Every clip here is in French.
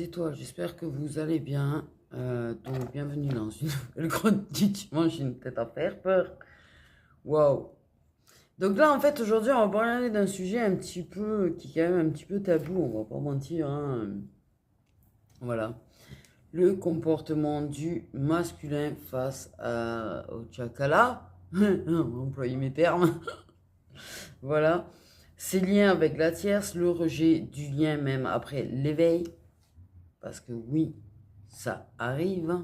étoiles, j'espère que vous allez bien. Donc, bienvenue dans une nouvelle chronique. Moi, j'ai une tête à faire peur. Waouh! Donc là, en fait, aujourd'hui, on va parler d'un sujet un petit peu, qui est quand même un petit peu tabou, on va pas mentir, hein. Voilà. Le comportement du masculin face au chakala. On va employer mes termes. Voilà. Ses liens avec la tierce, le rejet du lien même après l'éveil. Parce que oui, ça arrive,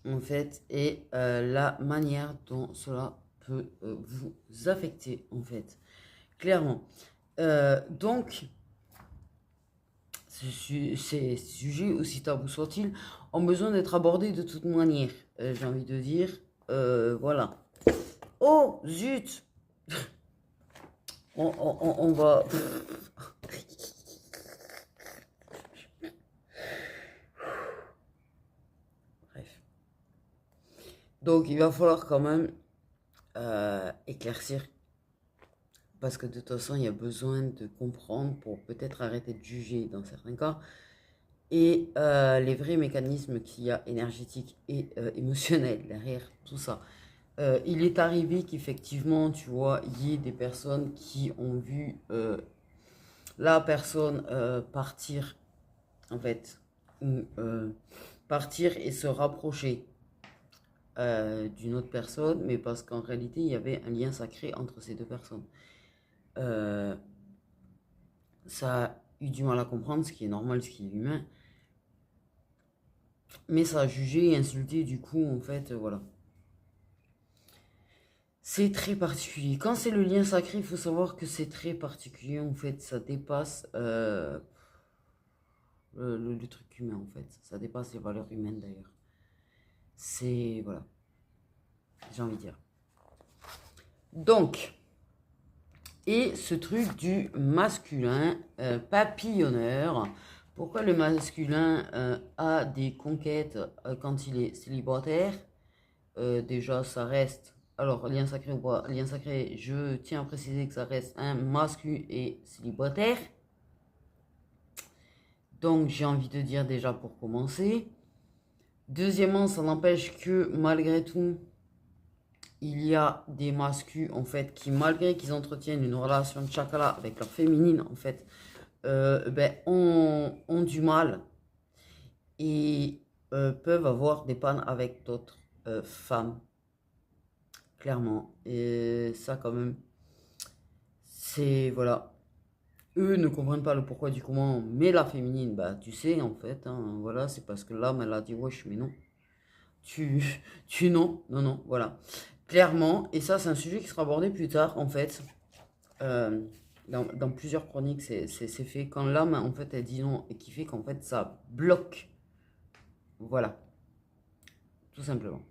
en fait, et la manière dont cela peut vous affecter, en fait, clairement. Donc, ces sujets, aussi tabous soient-ils, ont besoin d'être abordés de toute manière, j'ai envie de dire. Voilà. Oh, zut! On va... Bref. Donc, il va falloir quand même éclaircir. Parce que de toute façon, il y a besoin de comprendre pour peut-être arrêter de juger dans certains cas. Et les vrais mécanismes qu'il y a énergétiques et émotionnels derrière tout ça. Il est arrivé qu'effectivement, tu vois, il y ait des personnes qui ont vu la personne partir, en fait, ou partir et se rapprocher d'une autre personne, mais parce qu'en réalité, il y avait un lien sacré entre ces deux personnes. Euh, Ça a eu du mal à comprendre, ce qui est normal, ce qui est humain. Mais ça a jugé et insulté, du coup, en fait, voilà. C'est très particulier. Quand c'est le lien sacré, il faut savoir que c'est très particulier, en fait. Ça dépasse le truc humain, en fait. Ça dépasse les valeurs humaines, d'ailleurs. C'est, voilà, j'ai envie de dire. Donc, et ce truc du masculin papillonneur. Pourquoi le masculin a des conquêtes quand il est célibataire? Déjà, ça reste. Alors, lien sacré ou pas? Lien sacré, je tiens à préciser que ça reste un masculin et célibataire. Donc, j'ai envie de dire déjà pour commencer. Deuxièmement, ça n'empêche que malgré tout, il y a des masculins en fait qui, malgré qu'ils entretiennent une relation de chakra avec leur féminine, en fait, ont du mal et peuvent avoir des pannes avec d'autres femmes, clairement. Et ça, quand même, c'est, voilà. Eux ne comprennent pas le pourquoi du comment, mais la féminine, bah, tu sais, en fait, hein, voilà, c'est parce que l'âme, elle a dit, wesh, mais non. Tu non, non, non, voilà. Clairement, et ça, c'est un sujet qui sera abordé plus tard, en fait. Euh, dans plusieurs chroniques, c'est fait quand l'âme, en fait, elle dit non, et qui fait qu'en fait, ça bloque. Voilà, tout simplement.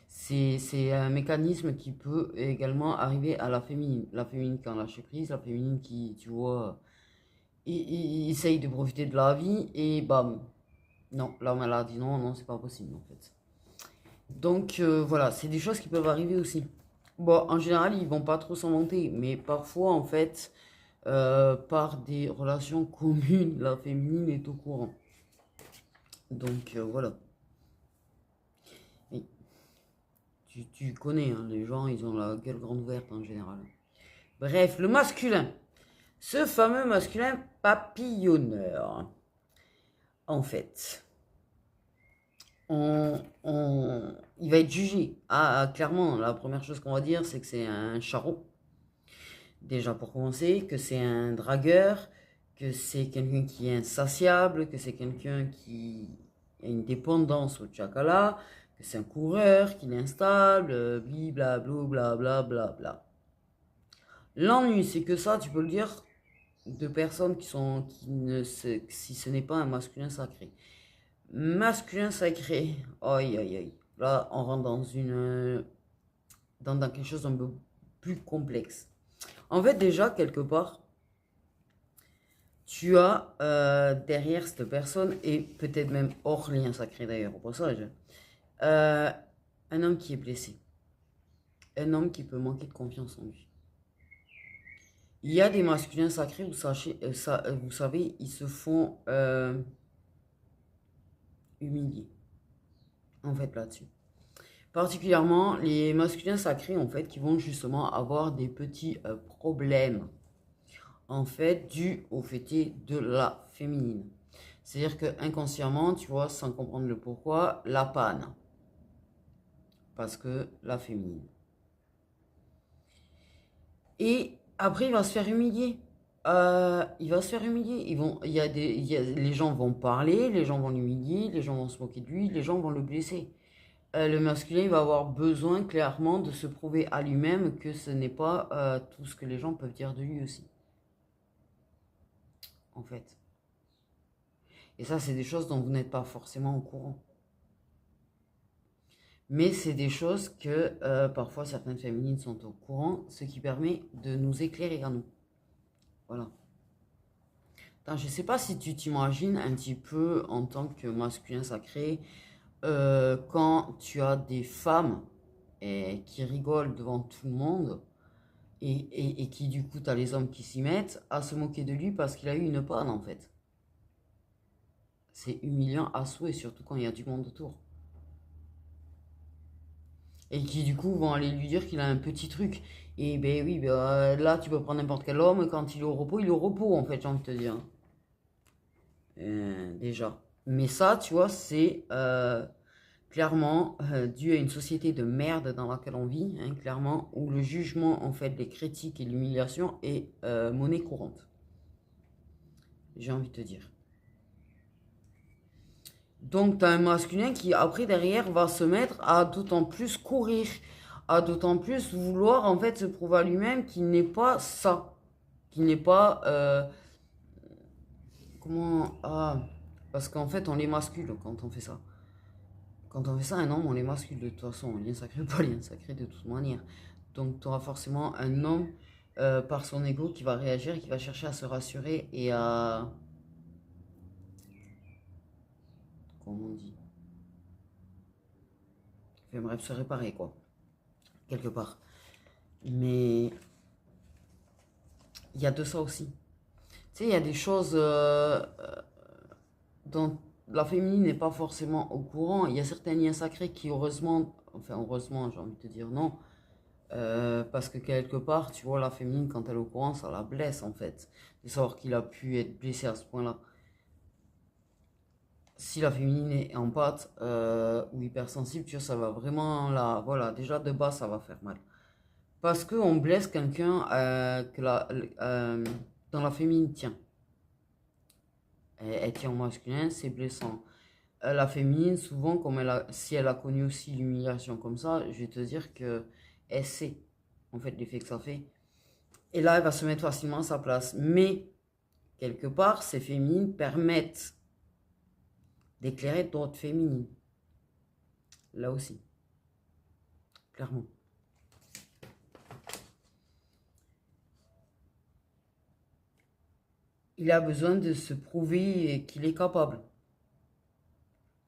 C'est un mécanisme qui peut également arriver à la féminine. La féminine qui en lâche prise, la féminine qui, tu vois, il essaye de profiter de la vie, et bam. Non, l'homme, elle a dit non, non, c'est pas possible, en fait. Donc, voilà, c'est des choses qui peuvent arriver aussi. Bon, en général, ils vont pas trop s'en vanter, mais parfois, en fait, par des relations communes, la féminine est au courant. Donc, voilà. Et tu connais, hein, les gens, ils ont la gueule grande ouverte en général. Bref, le masculin. Ce fameux masculin papillonneur. En fait, il va être jugé. Ah, clairement, la première chose qu'on va dire, c'est que c'est un charreau. Déjà pour commencer, que c'est un dragueur, que c'est quelqu'un qui est insatiable, que c'est quelqu'un qui a une dépendance au chakala, que c'est un coureur, qu'il est instable, blablabla, blablabla. Bla. L'ennui, c'est que ça, tu peux le dire de personnes qui ne si ce n'est pas un masculin sacré. Masculin sacré, aïe aïe aïe. Là, on rentre dans quelque chose d'un peu plus complexe. En fait, déjà, quelque part, tu as derrière cette personne, et peut-être même hors lien sacré d'ailleurs, au passage, euh, un homme qui est blessé. Un homme qui peut manquer de confiance en lui. Il y a des masculins sacrés, vous savez, ils se font humiliés, en fait, là-dessus. Particulièrement les masculins sacrés, en fait, qui vont justement avoir des petits problèmes, en fait, dus au fait de la féminine. C'est-à-dire que inconsciemment, tu vois, sans comprendre le pourquoi, la panne. Parce que la féminine. Et après, il va se faire humilier. Il va se faire humilier. Les gens vont parler, les gens vont l'humilier, les gens vont se moquer de lui, les gens vont le blesser. Le masculin, il va avoir besoin clairement de se prouver à lui-même que ce n'est pas tout ce que les gens peuvent dire de lui aussi. En fait. Et ça, c'est des choses dont vous n'êtes pas forcément au courant. Mais c'est des choses que parfois certaines féminines sont au courant, ce qui permet de nous éclairer à nous. Voilà. Attends, je ne sais pas si tu t'imagines un petit peu en tant que masculin sacré, quand tu as des femmes qui rigolent devant tout le monde et qui du coup, tu as les hommes qui s'y mettent à se moquer de lui parce qu'il a eu une panne en fait. C'est humiliant à souhait, surtout quand il y a du monde autour. Et qui du coup vont aller lui dire qu'il a un petit truc. Et ben oui, là tu peux prendre n'importe quel homme, quand il est au repos, il est au repos en fait, j'ai envie de te dire. Déjà. Mais ça, tu vois, c'est clairement dû à une société de merde dans laquelle on vit, hein, clairement, où le jugement, en fait, les critiques et l'humiliation est monnaie courante. J'ai envie de te dire. Donc, tu as un masculin qui, après, derrière, va se mettre à d'autant plus courir, à d'autant plus vouloir, en fait, se prouver à lui-même qu'il n'est pas ça. Qu'il n'est pas... comment... Ah, parce qu'en fait, on les mascule quand on fait ça. Quand on fait ça, un homme, on les mascule de toute façon. Lien sacré ou pas lien sacré, de toute manière. Donc, tu auras forcément un homme par son ego qui va réagir, qui va chercher à se rassurer et à... Comment on dit? Enfin, bref, se réparer, quoi. Quelque part. Mais il y a de ça aussi. Tu sais, il y a des choses dont la féminine n'est pas forcément au courant. Il y a certains liens sacrés qui, heureusement, enfin, heureusement, j'ai envie de te dire non, parce que quelque part, tu vois, la féminine, quand elle est au courant, ça la blesse en fait. De savoir qu'il a pu être blessé à ce point-là. Si la féminine est en pâte ou hypersensible, tu vois, ça va vraiment là. Voilà, déjà de base, ça va faire mal. Parce qu'on blesse quelqu'un dans la féminine tient. Elle tient au masculin, c'est blessant. La féminine, souvent, si elle a connu aussi l'humiliation comme ça, je vais te dire que elle sait en fait l'effet que ça fait. Et là, elle va se mettre facilement à sa place. Mais, quelque part, ces féminines permettent d'éclairer d'autres féminines. Là aussi. Clairement. Il a besoin de se prouver qu'il est capable.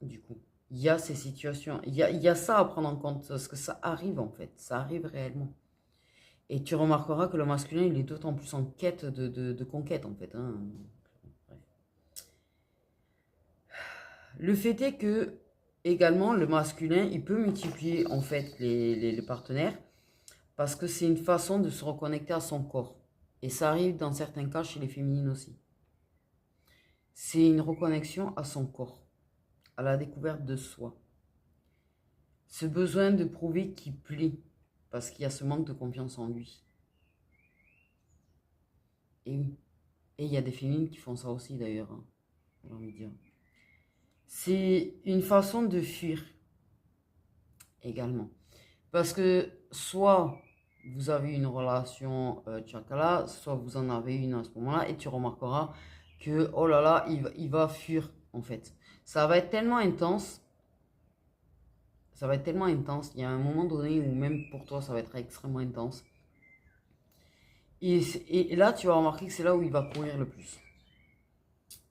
Du coup, il y a ces situations. Il y a ça à prendre en compte. Parce que ça arrive en fait. Ça arrive réellement. Et tu remarqueras que le masculin, il est d'autant plus en quête de conquête en fait. Hein. Le fait est que, également, le masculin, il peut multiplier en fait les partenaires parce que c'est une façon de se reconnecter à son corps. Et ça arrive dans certains cas chez les féminines aussi. C'est une reconnexion à son corps, à la découverte de soi. Ce besoin de prouver qu'il plaît parce qu'il y a ce manque de confiance en lui. Et oui. Et il y a des féminines qui font ça aussi d'ailleurs, hein, j'ai envie de dire. C'est une façon de fuir également. Parce que soit vous avez une relation tchakala, soit vous en avez une à ce moment-là, et tu remarqueras que, oh là là, il va fuir en fait. Ça va être tellement intense, ça va être tellement intense, il y a un moment donné où même pour toi, ça va être extrêmement intense. Et là, tu vas remarquer que c'est là où il va courir le plus.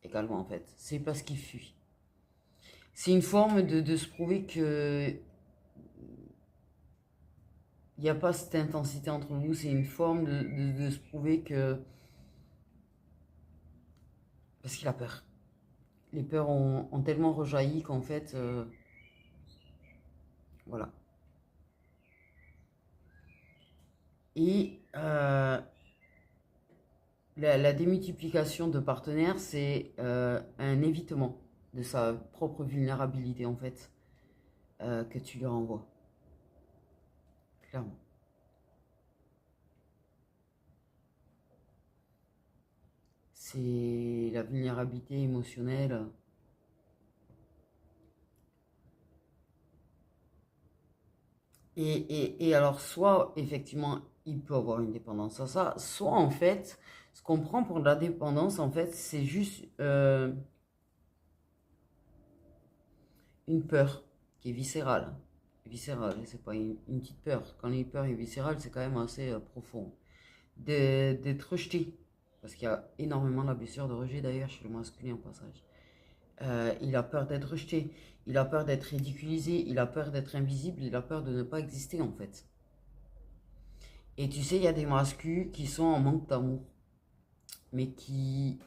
Également en fait, c'est parce qu'il fuit. C'est une forme de se prouver que il n'y a pas cette intensité entre vous, c'est une forme de se prouver que... Parce qu'il a peur. les peurs ont tellement rejailli qu'en fait, voilà. Et la démultiplication de partenaires, c'est un évitement de sa propre vulnérabilité, en fait, que tu lui renvoies, clairement. C'est la vulnérabilité émotionnelle. Et alors, soit effectivement, il peut avoir une dépendance à ça, soit en fait, ce qu'on prend pour de la dépendance, en fait, c'est juste une peur qui est viscérale. Viscérale, c'est pas une petite peur. Quand une peur est viscérale, c'est quand même assez profond. D'être rejeté. Parce qu'il y a énormément la blessure de rejet d'ailleurs chez le masculin en passage. Il a peur d'être rejeté, il a peur d'être ridiculisé, il a peur d'être invisible, il a peur de ne pas exister en fait. Et tu sais, il y a des masculins qui sont en manque d'amour, mais qui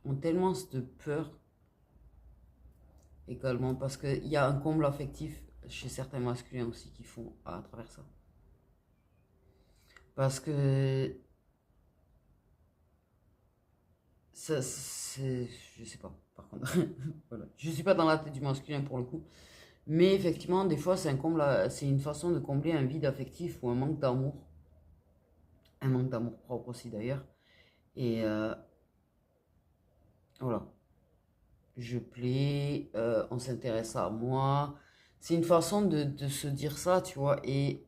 ont tellement de peur également, parce qu'il y a un comble affectif chez certains masculins aussi qui font à travers ça. Parce que ça, c'est, je sais pas, par contre, voilà. Je suis pas dans la tête du masculin pour le coup, mais effectivement, des fois, c'est une façon de combler un vide affectif ou un manque d'amour propre aussi d'ailleurs. Et voilà, je plais, on s'intéresse à moi. C'est une façon de se dire ça, tu vois. Et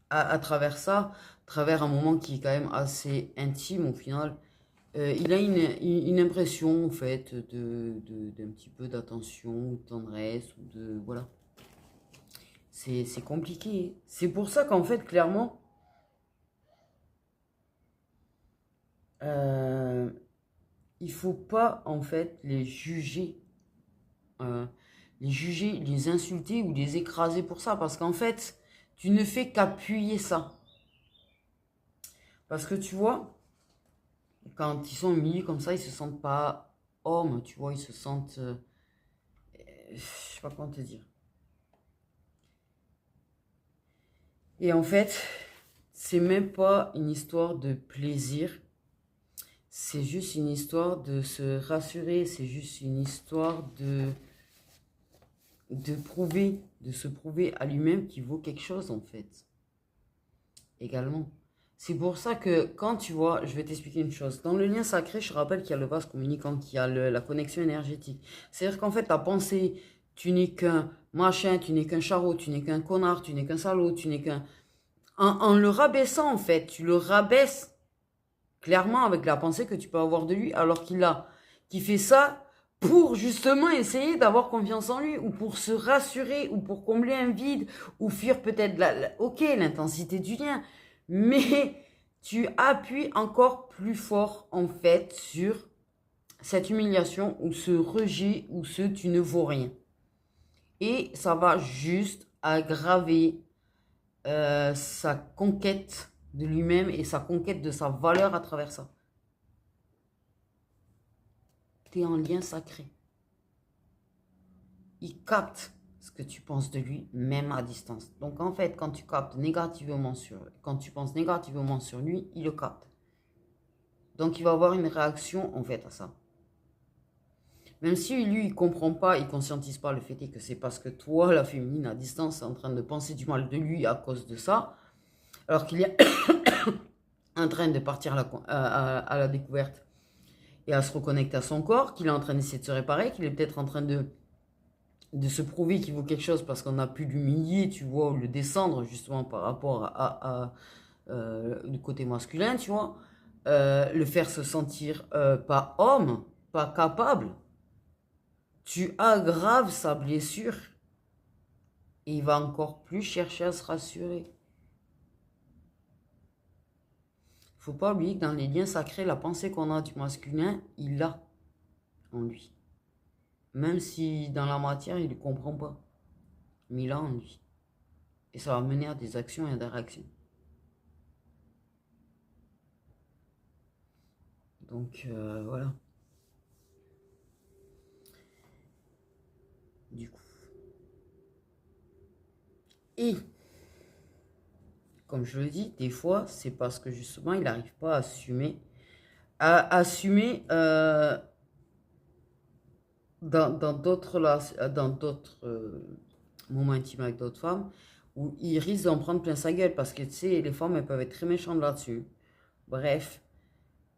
à travers ça, à travers un moment qui est quand même assez intime au final, il a une impression en fait d'un petit peu d'attention, ou de tendresse, ou de... Voilà. C'est compliqué. C'est pour ça qu'en fait, clairement, euh, il faut pas en fait euh, les juger, les insulter ou les écraser pour ça, parce qu'en fait, tu ne fais qu'appuyer ça. Parce que tu vois, quand ils sont mis comme ça, ils se sentent pas hommes, tu vois, ils se sentent, je sais pas comment te dire. Et en fait, c'est même pas une histoire de plaisir, c'est juste une histoire de se rassurer, c'est juste une histoire de se prouver à lui-même qu'il vaut quelque chose en fait, également. C'est pour ça que quand tu vois, je vais t'expliquer une chose. Dans le lien sacré, je rappelle qu'il y a le vase communicant, qu'il y a la connexion énergétique. C'est-à-dire qu'en fait, ta pensée, tu n'es qu'un machin, tu n'es qu'un charreau, tu n'es qu'un connard, tu n'es qu'un salaud, tu n'es qu'un... En le rabaissant, en fait, tu le rabaisses clairement avec la pensée que tu peux avoir de lui, alors qu'il fait ça pour justement essayer d'avoir confiance en lui, ou pour se rassurer, ou pour combler un vide, ou fuir peut-être ok, l'intensité du lien, mais tu appuies encore plus fort en fait sur cette humiliation, ou ce rejet, ou ce tu ne vaux rien. Et ça va juste aggraver sa conquête de lui-même et sa conquête de sa valeur à travers ça. Tu es en lien sacré. Il capte ce que tu penses de lui, même à distance. Donc en fait, quand tu quand tu penses négativement sur lui, il le capte. Donc il va avoir une réaction en fait à ça. Même si lui, il comprend pas, il conscientise pas le fait que c'est parce que toi, la féminine à distance, est en train de penser du mal de lui à cause de ça, alors qu'il est en train de partir à la découverte et à se reconnecter à son corps, qu'il est en train d'essayer de se réparer, qu'il est peut-être en train de se prouver qu'il vaut quelque chose parce qu'on a pu l'humilier, tu vois, ou le descendre justement par rapport le côté masculin, tu vois, le faire se sentir pas homme, pas capable, tu aggraves sa blessure et il va encore plus chercher à se rassurer. Faut pas oublier que dans les liens sacrés, la pensée qu'on a du masculin, il l'a en lui. Même si dans la matière, il ne comprend pas. Mais il l'a en lui. Et ça va mener à des actions et à des réactions. Donc, voilà. Du coup. Et, comme je le dis, des fois, c'est parce que justement, il n'arrive pas à assumer dans d'autres moments intimes avec d'autres femmes, où il risque d'en prendre plein sa gueule, parce que tu sais, les femmes, elles peuvent être très méchantes là-dessus. Bref.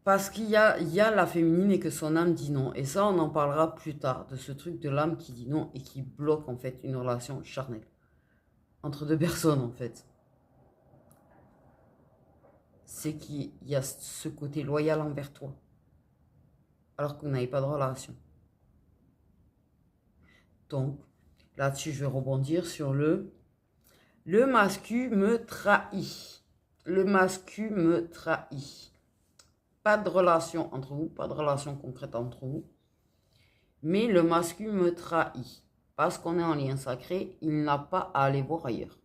Parce qu'il y a la féminine et que son âme dit non. Et ça, on en parlera plus tard, de ce truc de l'âme qui dit non et qui bloque en fait une relation charnelle. Entre deux personnes en fait. C'est qu'il y a ce côté loyal envers toi. Alors que vous n'avez pas de relation. Donc, là-dessus, je vais rebondir sur le mascu me trahit. Le mascu me trahit. Pas de relation entre vous, pas de relation concrète entre vous. Mais le masculin me trahit. Parce qu'on est en lien sacré, il n'a pas à aller voir ailleurs.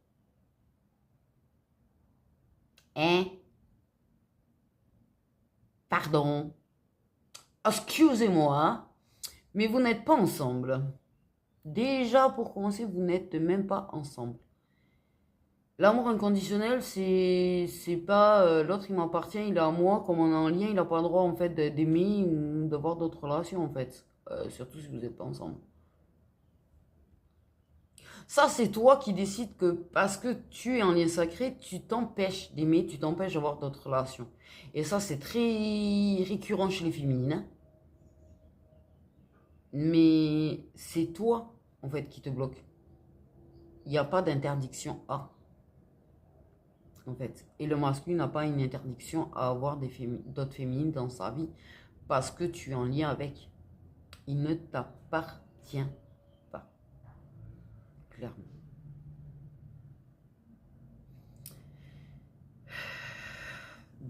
Hein? Pardon. Excusez-moi, mais vous n'êtes pas ensemble. Déjà, pour commencer, vous n'êtes même pas ensemble. L'amour inconditionnel, c'est pas l'autre il m'appartient, il est à moi, comme on est en lien, il n'a pas le droit en fait d'aimer ou d'avoir d'autres relations en fait. Surtout si vous n'êtes pas ensemble. Ça, c'est toi qui décides que parce que tu es en lien sacré, tu t'empêches d'aimer, tu t'empêches d'avoir d'autres relations. Et ça, c'est très récurrent chez les féminines, hein. Mais c'est toi, en fait, qui te bloque. Il n'y a pas d'interdiction à, en fait. Et le masculin n'a pas une interdiction à avoir d'autres féminines dans sa vie parce que tu es en lien avec. Il ne t'appartient pas, clairement.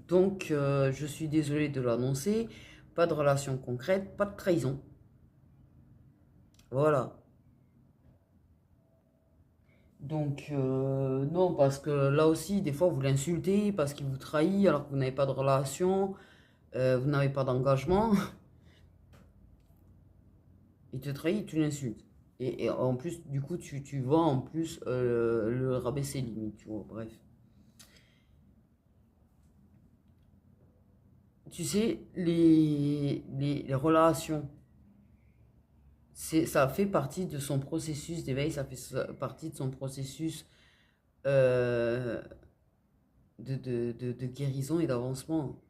Donc, je suis désolée de l'annoncer. Pas de relation concrète, pas de trahison. Voilà. Donc, non, parce que là aussi, des fois, vous l'insultez parce qu'il vous trahit alors que vous n'avez pas de relation, vous n'avez pas d'engagement. Il te trahit, tu l'insultes. Et en plus, du coup, tu vas en plus le rabaisser limite, tu vois, bref. Tu sais, les relations, ça fait partie de son processus d'éveil, ça fait partie de son processus euh, de guérison et d'avancement.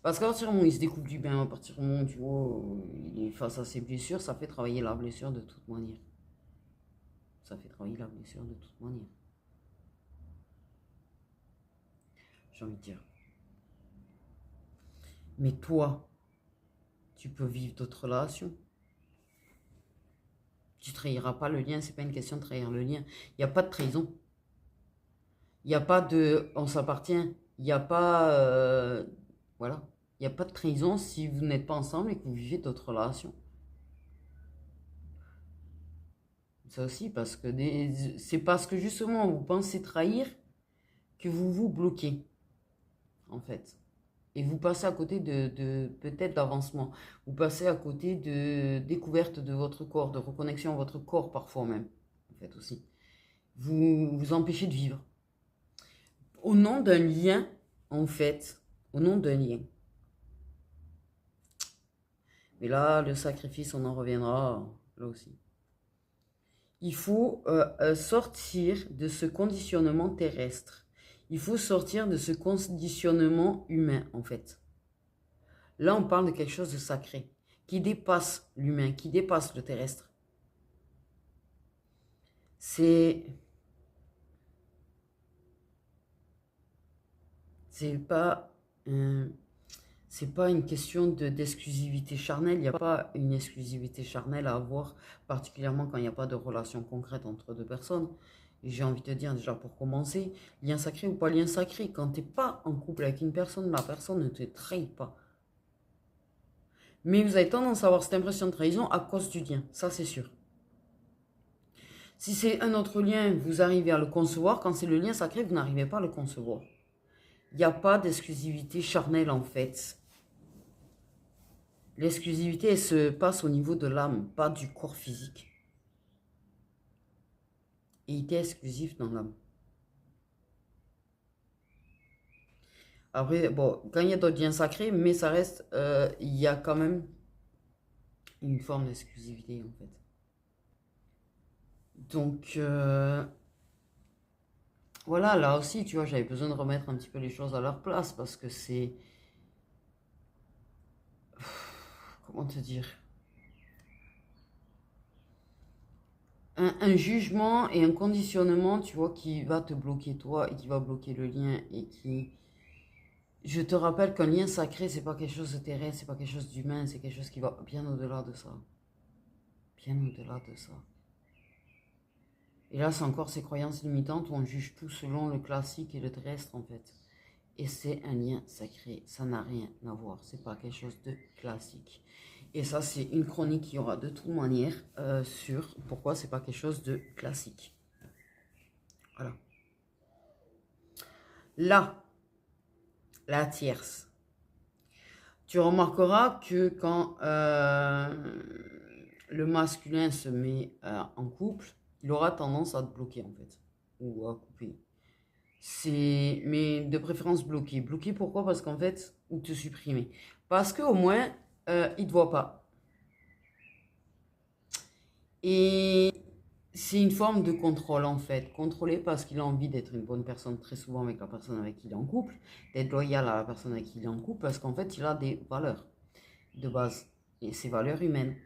Parce qu'à partir du moment où il se découvre du bien, à partir du moment où tu vois, il est face à ses blessures, ça fait travailler la blessure de toute manière. Ça fait travailler la blessure de toute manière. J'ai envie de dire. Mais toi, tu peux vivre d'autres relations. Tu trahiras pas le lien, c'est pas une question de trahir le lien. Il n'y a pas de trahison. Il n'y a pas de on s'appartient. Il n'y a pas. Voilà. Il n'y a pas de trahison si vous n'êtes pas ensemble et que vous vivez d'autres relations. Ça aussi, parce que c'est parce que justement vous pensez trahir que vous vous bloquez, en fait. Et vous passez à côté de peut-être d'avancement. Vous passez à côté de découverte de votre corps, de reconnexion à votre corps parfois même, en fait aussi. Vous vous empêchez de vivre. Au nom d'un lien, en fait, au nom d'un lien. Mais là, le sacrifice, on en reviendra là aussi. Il faut sortir de ce conditionnement terrestre. Il faut sortir de ce conditionnement humain, en fait. Là, on parle de quelque chose de sacré, qui dépasse l'humain, qui dépasse le terrestre. C'est pas c'est pas une question d'exclusivité charnelle. Il n'y a pas une exclusivité charnelle à avoir, particulièrement quand il n'y a pas de relation concrète entre deux personnes. Et j'ai envie de te dire déjà pour commencer, lien sacré ou pas lien sacré, quand tu n'es pas en couple avec une personne, la personne ne te trahit pas. Mais vous avez tendance à avoir cette impression de trahison à cause du lien, ça c'est sûr. Si c'est un autre lien, vous arrivez à le concevoir. Quand c'est le lien sacré, vous n'arrivez pas à le concevoir. Il n'y a pas d'exclusivité charnelle en fait. L'exclusivité, elle se passe au niveau de l'âme, pas du corps physique. Et il était exclusif dans l'âme. Après, bon, quand il y a d'autres liens sacrés, mais ça reste, il y a quand même une forme d'exclusivité en fait. Donc, voilà, là aussi, tu vois, j'avais besoin de remettre un petit peu les choses à leur place parce que c'est... Comment te dire? Un jugement et un conditionnement, tu vois, qui va te bloquer toi et qui va bloquer le lien et qui... Je te rappelle qu'un lien sacré, c'est pas quelque chose de terrestre, c'est pas quelque chose d'humain, c'est quelque chose qui va bien au-delà de ça. Bien au-delà de ça. Et là, c'est encore ces croyances limitantes où on juge tout selon le classique et le terrestre, en fait. Et c'est un lien sacré, ça n'a rien à voir, c'est pas quelque chose de classique. Et ça, c'est une chronique qui aura de toute manière sur pourquoi c'est pas quelque chose de classique. Voilà. Là, la tierce. Tu remarqueras que quand le masculin se met en couple, il aura tendance à te bloquer en fait, ou à couper. Mais de préférence bloquer. Bloquer pourquoi? Parce qu'en fait, ou te supprimer. Parce qu'au moins, il ne te voit pas. Et c'est une forme de contrôle en fait. Contrôler parce qu'il a envie d'être une bonne personne très souvent avec la personne avec qui il est en couple, d'être loyal à la personne avec qui il est en couple parce qu'en fait il a des valeurs de base et ces valeurs humaines.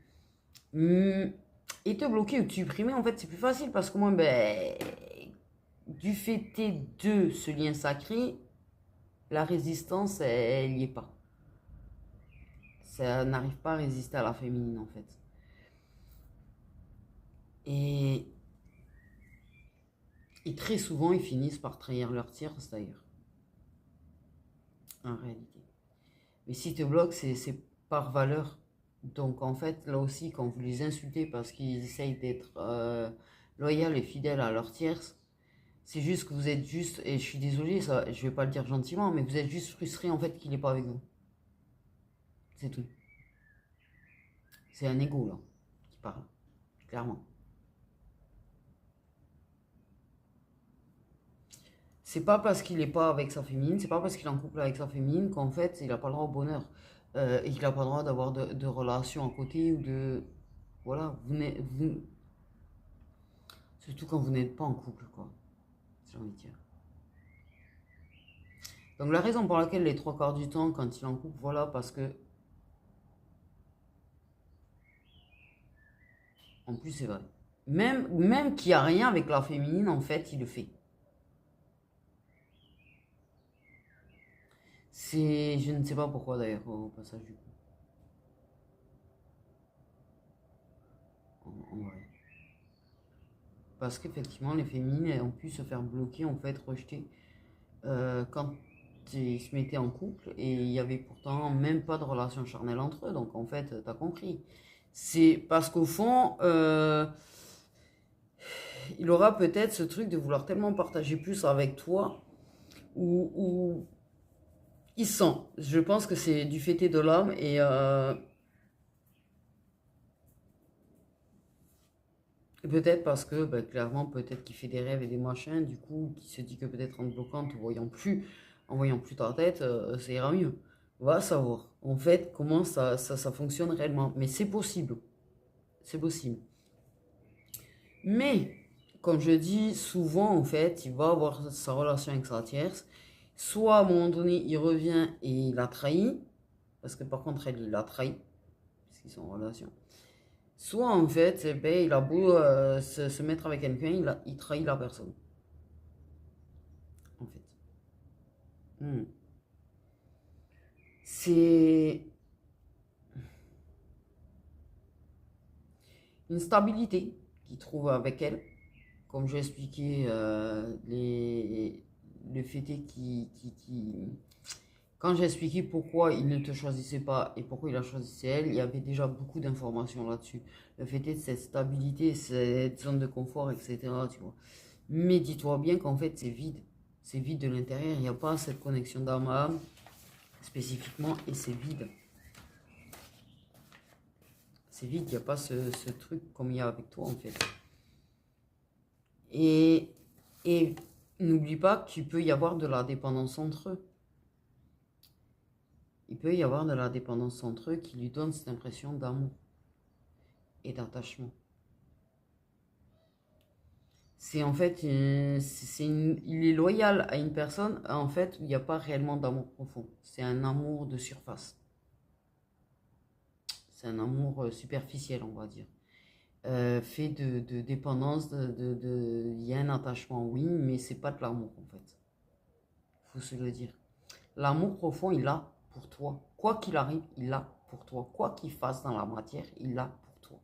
Et te bloquer ou te supprimer en fait c'est plus facile parce qu'au moins ben, du fait de ce lien sacré, la résistance elle n'y est pas. Ça n'arrive pas à résister à la féminine en fait. Et très souvent, ils finissent par trahir leur tierce d'ailleurs, en réalité. Mais si te bloquent, c'est par valeur. Donc en fait, là aussi, quand vous les insultez parce qu'ils essayent d'être loyaux et fidèles à leur tierce, c'est juste que vous êtes juste, et je suis désolé, ça, je vais pas le dire gentiment, mais vous êtes juste frustré en fait qu'il n'est pas avec vous. C'est tout. C'est un ego là qui parle, clairement. C'est pas parce qu'il n'est pas avec sa féminine, c'est pas parce qu'il est en couple avec sa féminine qu'en fait il n'a pas le droit au bonheur. Et qu'il n'a pas le droit d'avoir de relations à côté ou de. Voilà, surtout quand vous n'êtes pas en couple, quoi. J'ai envie de dire. Donc la raison pour laquelle les trois quarts du temps, quand il est en couple, voilà, parce que. En plus, c'est vrai. Même qu'il n'y a rien avec la féminine, en fait, il le fait. C'est. Je ne sais pas pourquoi d'ailleurs, au passage du coup. En vrai. Parce qu'effectivement, les féminines elles ont pu se faire bloquer, en fait, rejeter quand ils se mettaient en couple et il y avait pourtant même pas de relation charnelle entre eux. Donc en fait, t'as compris. C'est parce qu'au fond, il aura peut-être ce truc de vouloir tellement partager plus avec toi ou il sent. Je pense que c'est du fait de l'homme et peut-être parce que bah, clairement peut-être qu'il fait des rêves et des machins, du coup qui se dit que peut-être en te bloquant, en voyant plus ta tête, ça ira mieux. Va savoir en fait comment ça fonctionne réellement. Mais c'est possible. C'est possible. Mais, comme je dis, souvent en fait, il va avoir sa relation avec sa tierce. Soit à un moment donné, il revient et il a trahi. Parce que par contre, elle, il a trahi. Parce qu'ils sont en relation. Soit en fait, eh ben, il a beau se mettre avec quelqu'un, il trahit la personne. En fait. Hmm. C'est une stabilité qu'il trouve avec elle. Comme j'ai expliqué, le fait est quand j'ai expliqué pourquoi il ne te choisissait pas et pourquoi il a choisi elle, il y avait déjà beaucoup d'informations là-dessus. Le fait est de cette stabilité, cette zone de confort, etc. Tu vois. Mais dis-toi bien qu'en fait, c'est vide. C'est vide de l'intérieur. Il n'y a pas cette connexion d'âme à âme spécifiquement et c'est vide. c'est vide, il n'y a pas ce truc comme il y a avec toi, en fait. Et, et n'oublie pas qu'il peut y avoir de la dépendance entre eux. Il peut y avoir de la dépendance entre eux qui lui donne cette impression d'amour et d'attachement. C'est en fait, il est loyal à une personne, en fait, où il n'y a pas réellement d'amour profond. C'est un amour de surface. C'est un amour superficiel, on va dire. Fait de dépendance, il y a un attachement, oui, mais c'est pas de l'amour, en fait. Faut se le dire. L'amour profond, il l'a pour toi. Quoi qu'il arrive, il l'a pour toi. Quoi qu'il fasse dans la matière, il l'a pour toi.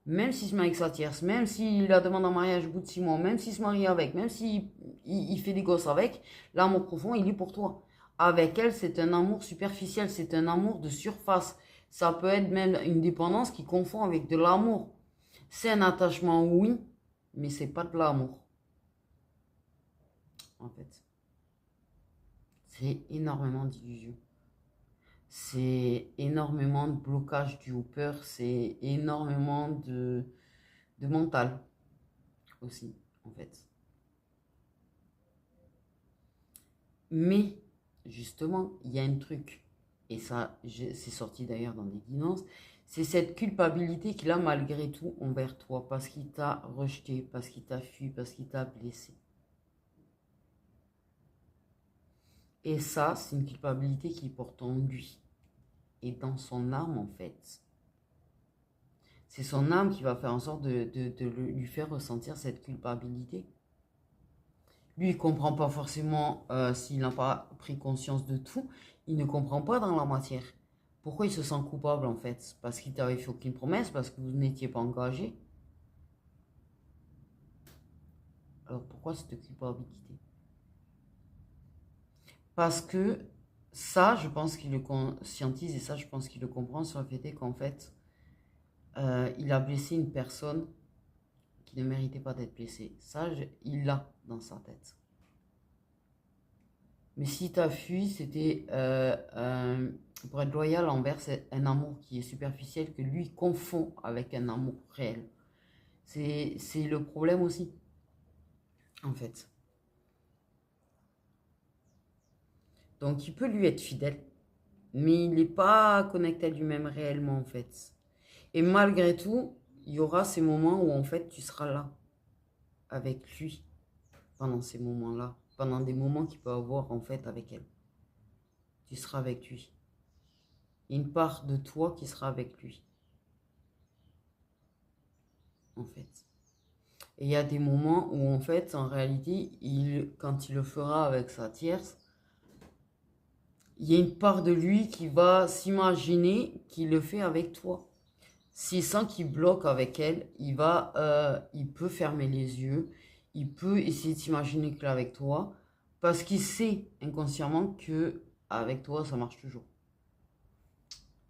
Même s'il se met avec sa tierce, même s'il la demande en mariage au bout de 6 mois, même s'il se marie avec, même s'il il fait des gosses avec, l'amour profond, il est pour toi. Avec elle, c'est un amour superficiel, c'est un amour de surface. Ça peut être même une dépendance qui confond avec de l'amour. C'est un attachement, oui, mais c'est pas de l'amour. En fait, c'est énormément d'illusions. C'est énormément de blocage dû aux peurs, c'est énormément de mental aussi, en fait. Mais, justement, il y a un truc, et ça, c'est sorti d'ailleurs dans des guidances, c'est cette culpabilité qu'il a malgré tout envers toi, parce qu'il t'a rejeté, parce qu'il t'a fui, parce qu'il t'a blessé. Et ça, c'est une culpabilité qu'il porte en lui et dans son âme, en fait. C'est son âme qui va faire en sorte de lui faire ressentir cette culpabilité. Lui, il ne comprend pas forcément s'il n'a pas pris conscience de tout. Il ne comprend pas dans la matière. Pourquoi il se sent coupable en fait? Parce qu'il t'avait fait aucune promesse, parce que vous n'étiez pas engagé. Alors pourquoi cette culpabilité? Parce que ça, je pense qu'il le conscientise et ça, je pense qu'il le comprend sur le fait qu'en fait, il a blessé une personne qui ne méritait pas d'être blessée. Ça, il l'a dans sa tête. Mais si t'as fui, c'était pour être loyal envers un amour qui est superficiel que lui confond avec un amour réel. C'est le problème aussi, en fait. Donc il peut lui être fidèle, mais il n'est pas connecté à lui-même réellement, en fait. Et malgré tout, il y aura ces moments où, en fait, tu seras là, avec lui, pendant ces moments-là, pendant des moments qu'il peut avoir, en fait, avec elle. Tu seras avec lui. Il y a une part de toi qui sera avec lui, en fait. Et il y a des moments où, en fait, en réalité, quand il le fera avec sa tierce, il y a une part de lui qui va s'imaginer qu'il le fait avec toi. S'il sent qu'il bloque avec elle, il peut fermer les yeux, il peut essayer de s'imaginer qu'il est avec toi, parce qu'il sait inconsciemment que avec toi, ça marche toujours,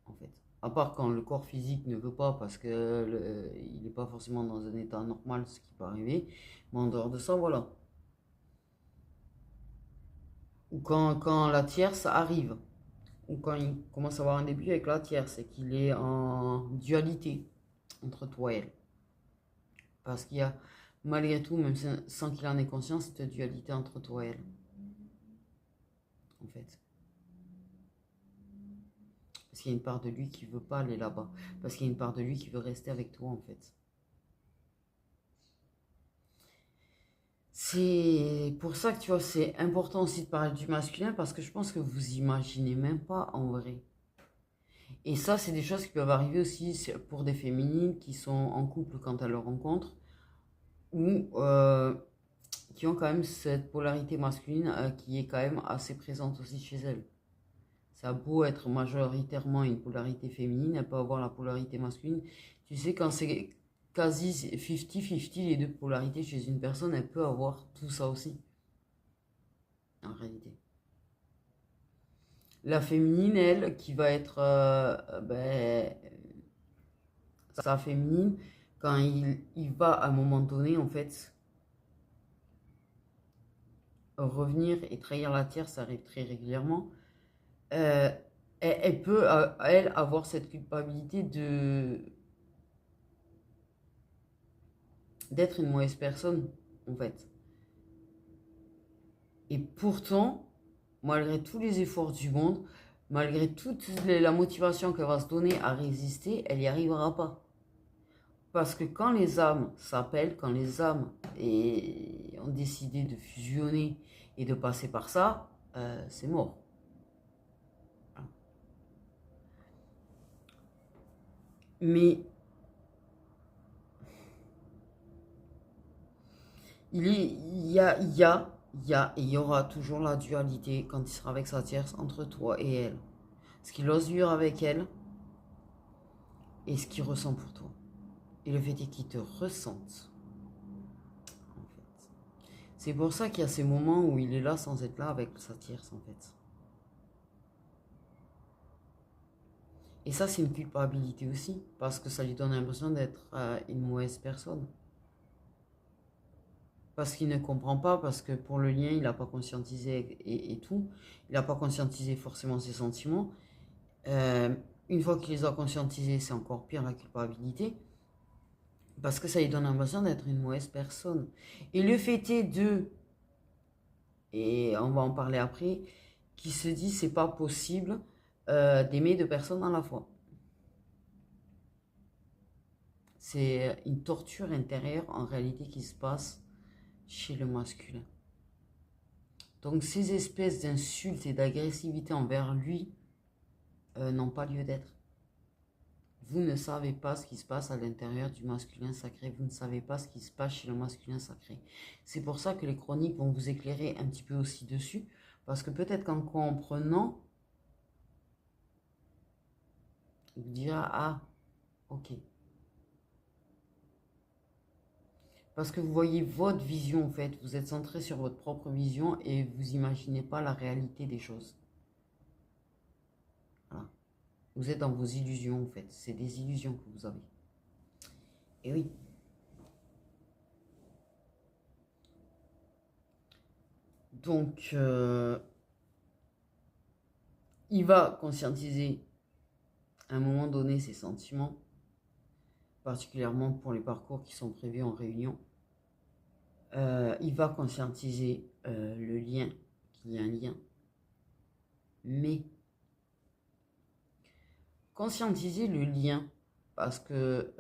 en fait. À part quand le corps physique ne veut pas, parce que il n'est pas forcément dans un état normal, ce qui peut arriver. Mais en dehors de ça, voilà. Ou quand la tierce arrive, ou quand il commence à avoir un début avec la tierce, et qu'il est en dualité entre toi et elle. Parce qu'il y a, malgré tout, même sans qu'il en ait conscience, cette dualité entre toi et elle, en fait. Parce qu'il y a une part de lui qui veut pas aller là-bas. Parce qu'il y a une part de lui qui veut rester avec toi, en fait. C'est pour ça que tu vois, c'est important aussi de parler du masculin parce que je pense que vous imaginez même pas en vrai. Et ça, c'est des choses qui peuvent arriver aussi pour des féminines qui sont en couple quand elles le rencontrent ou qui ont quand même cette polarité masculine qui est quand même assez présente aussi chez elles. Ça a beau être majoritairement une polarité féminine, elle peut avoir la polarité masculine. Tu sais, quand c'est quasi 50-50 les deux polarités chez une personne, elle peut avoir tout ça aussi, en réalité. La féminine, elle, qui va être sa féminine, quand il va à un moment donné, en fait, revenir et trahir la tierce, ça arrive très régulièrement. Euh, elle peut, elle, avoir cette culpabilité d'être une mauvaise personne, en fait. Et pourtant, malgré tous les efforts du monde, malgré toute la motivation qu'elle va se donner à résister, elle n'y arrivera pas. Parce que quand les âmes s'appellent, quand les âmes ont décidé de fusionner et de passer par ça, c'est mort. Mais et il y aura toujours la dualité quand il sera avec sa tierce entre toi et elle. Ce qu'il ose vivre avec elle et ce qu'il ressent pour toi. Et le fait est qu'il te ressente. En fait. C'est pour ça qu'il y a ces moments où il est là sans être là avec sa tierce en fait. Et ça c'est une culpabilité aussi. Parce que ça lui donne l'impression d'être une mauvaise personne. Parce qu'il ne comprend pas, parce que pour le lien, il n'a pas conscientisé et tout. Il n'a pas conscientisé forcément ses sentiments. Une fois qu'il les a conscientisés, c'est encore pire la culpabilité. Parce que ça lui donne l'impression d'être une mauvaise personne. Et le fait est et on va en parler après, qui se dit c'est pas possible d'aimer deux personnes à la fois. C'est une torture intérieure en réalité qui se passe chez le masculin. Donc ces espèces d'insultes et d'agressivité envers lui n'ont pas lieu d'être. Vous ne savez pas ce qui se passe à l'intérieur du masculin sacré. Vous ne savez pas ce qui se passe chez le masculin sacré. C'est pour ça que les chroniques vont vous éclairer un petit peu aussi dessus. Parce que peut-être qu'en comprenant, vous direz, ah, ok. Parce que vous voyez votre vision en fait. Vous êtes centré sur votre propre vision et vous n'imaginez pas la réalité des choses. Voilà. Vous êtes dans vos illusions en fait. C'est des illusions que vous avez. Et oui. Donc, il va conscientiser à un moment donné ses sentiments, particulièrement pour les parcours qui sont prévus en réunion. Il va conscientiser le lien, qu'il y a un lien. Mais conscientiser le lien, parce que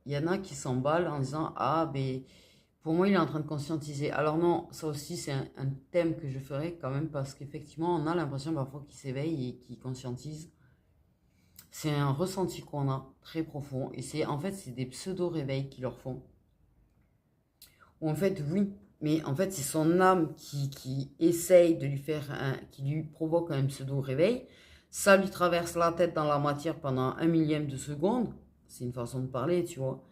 il y en a qui s'emballent en disant ah ben pour moi il est en train de conscientiser. Alors non, ça aussi c'est un thème que je ferai quand même parce qu'effectivement on a l'impression parfois qu'il s'éveille et qu'il conscientise. C'est un ressenti qu'on a très profond et c'est en fait c'est des pseudo réveils qui leur font. Ou en fait oui, mais en fait c'est son âme qui essaye de lui faire qui lui provoque un pseudo réveil. Ça lui traverse la tête dans la matière pendant 1 millième de seconde. C'est une façon de parler, tu vois.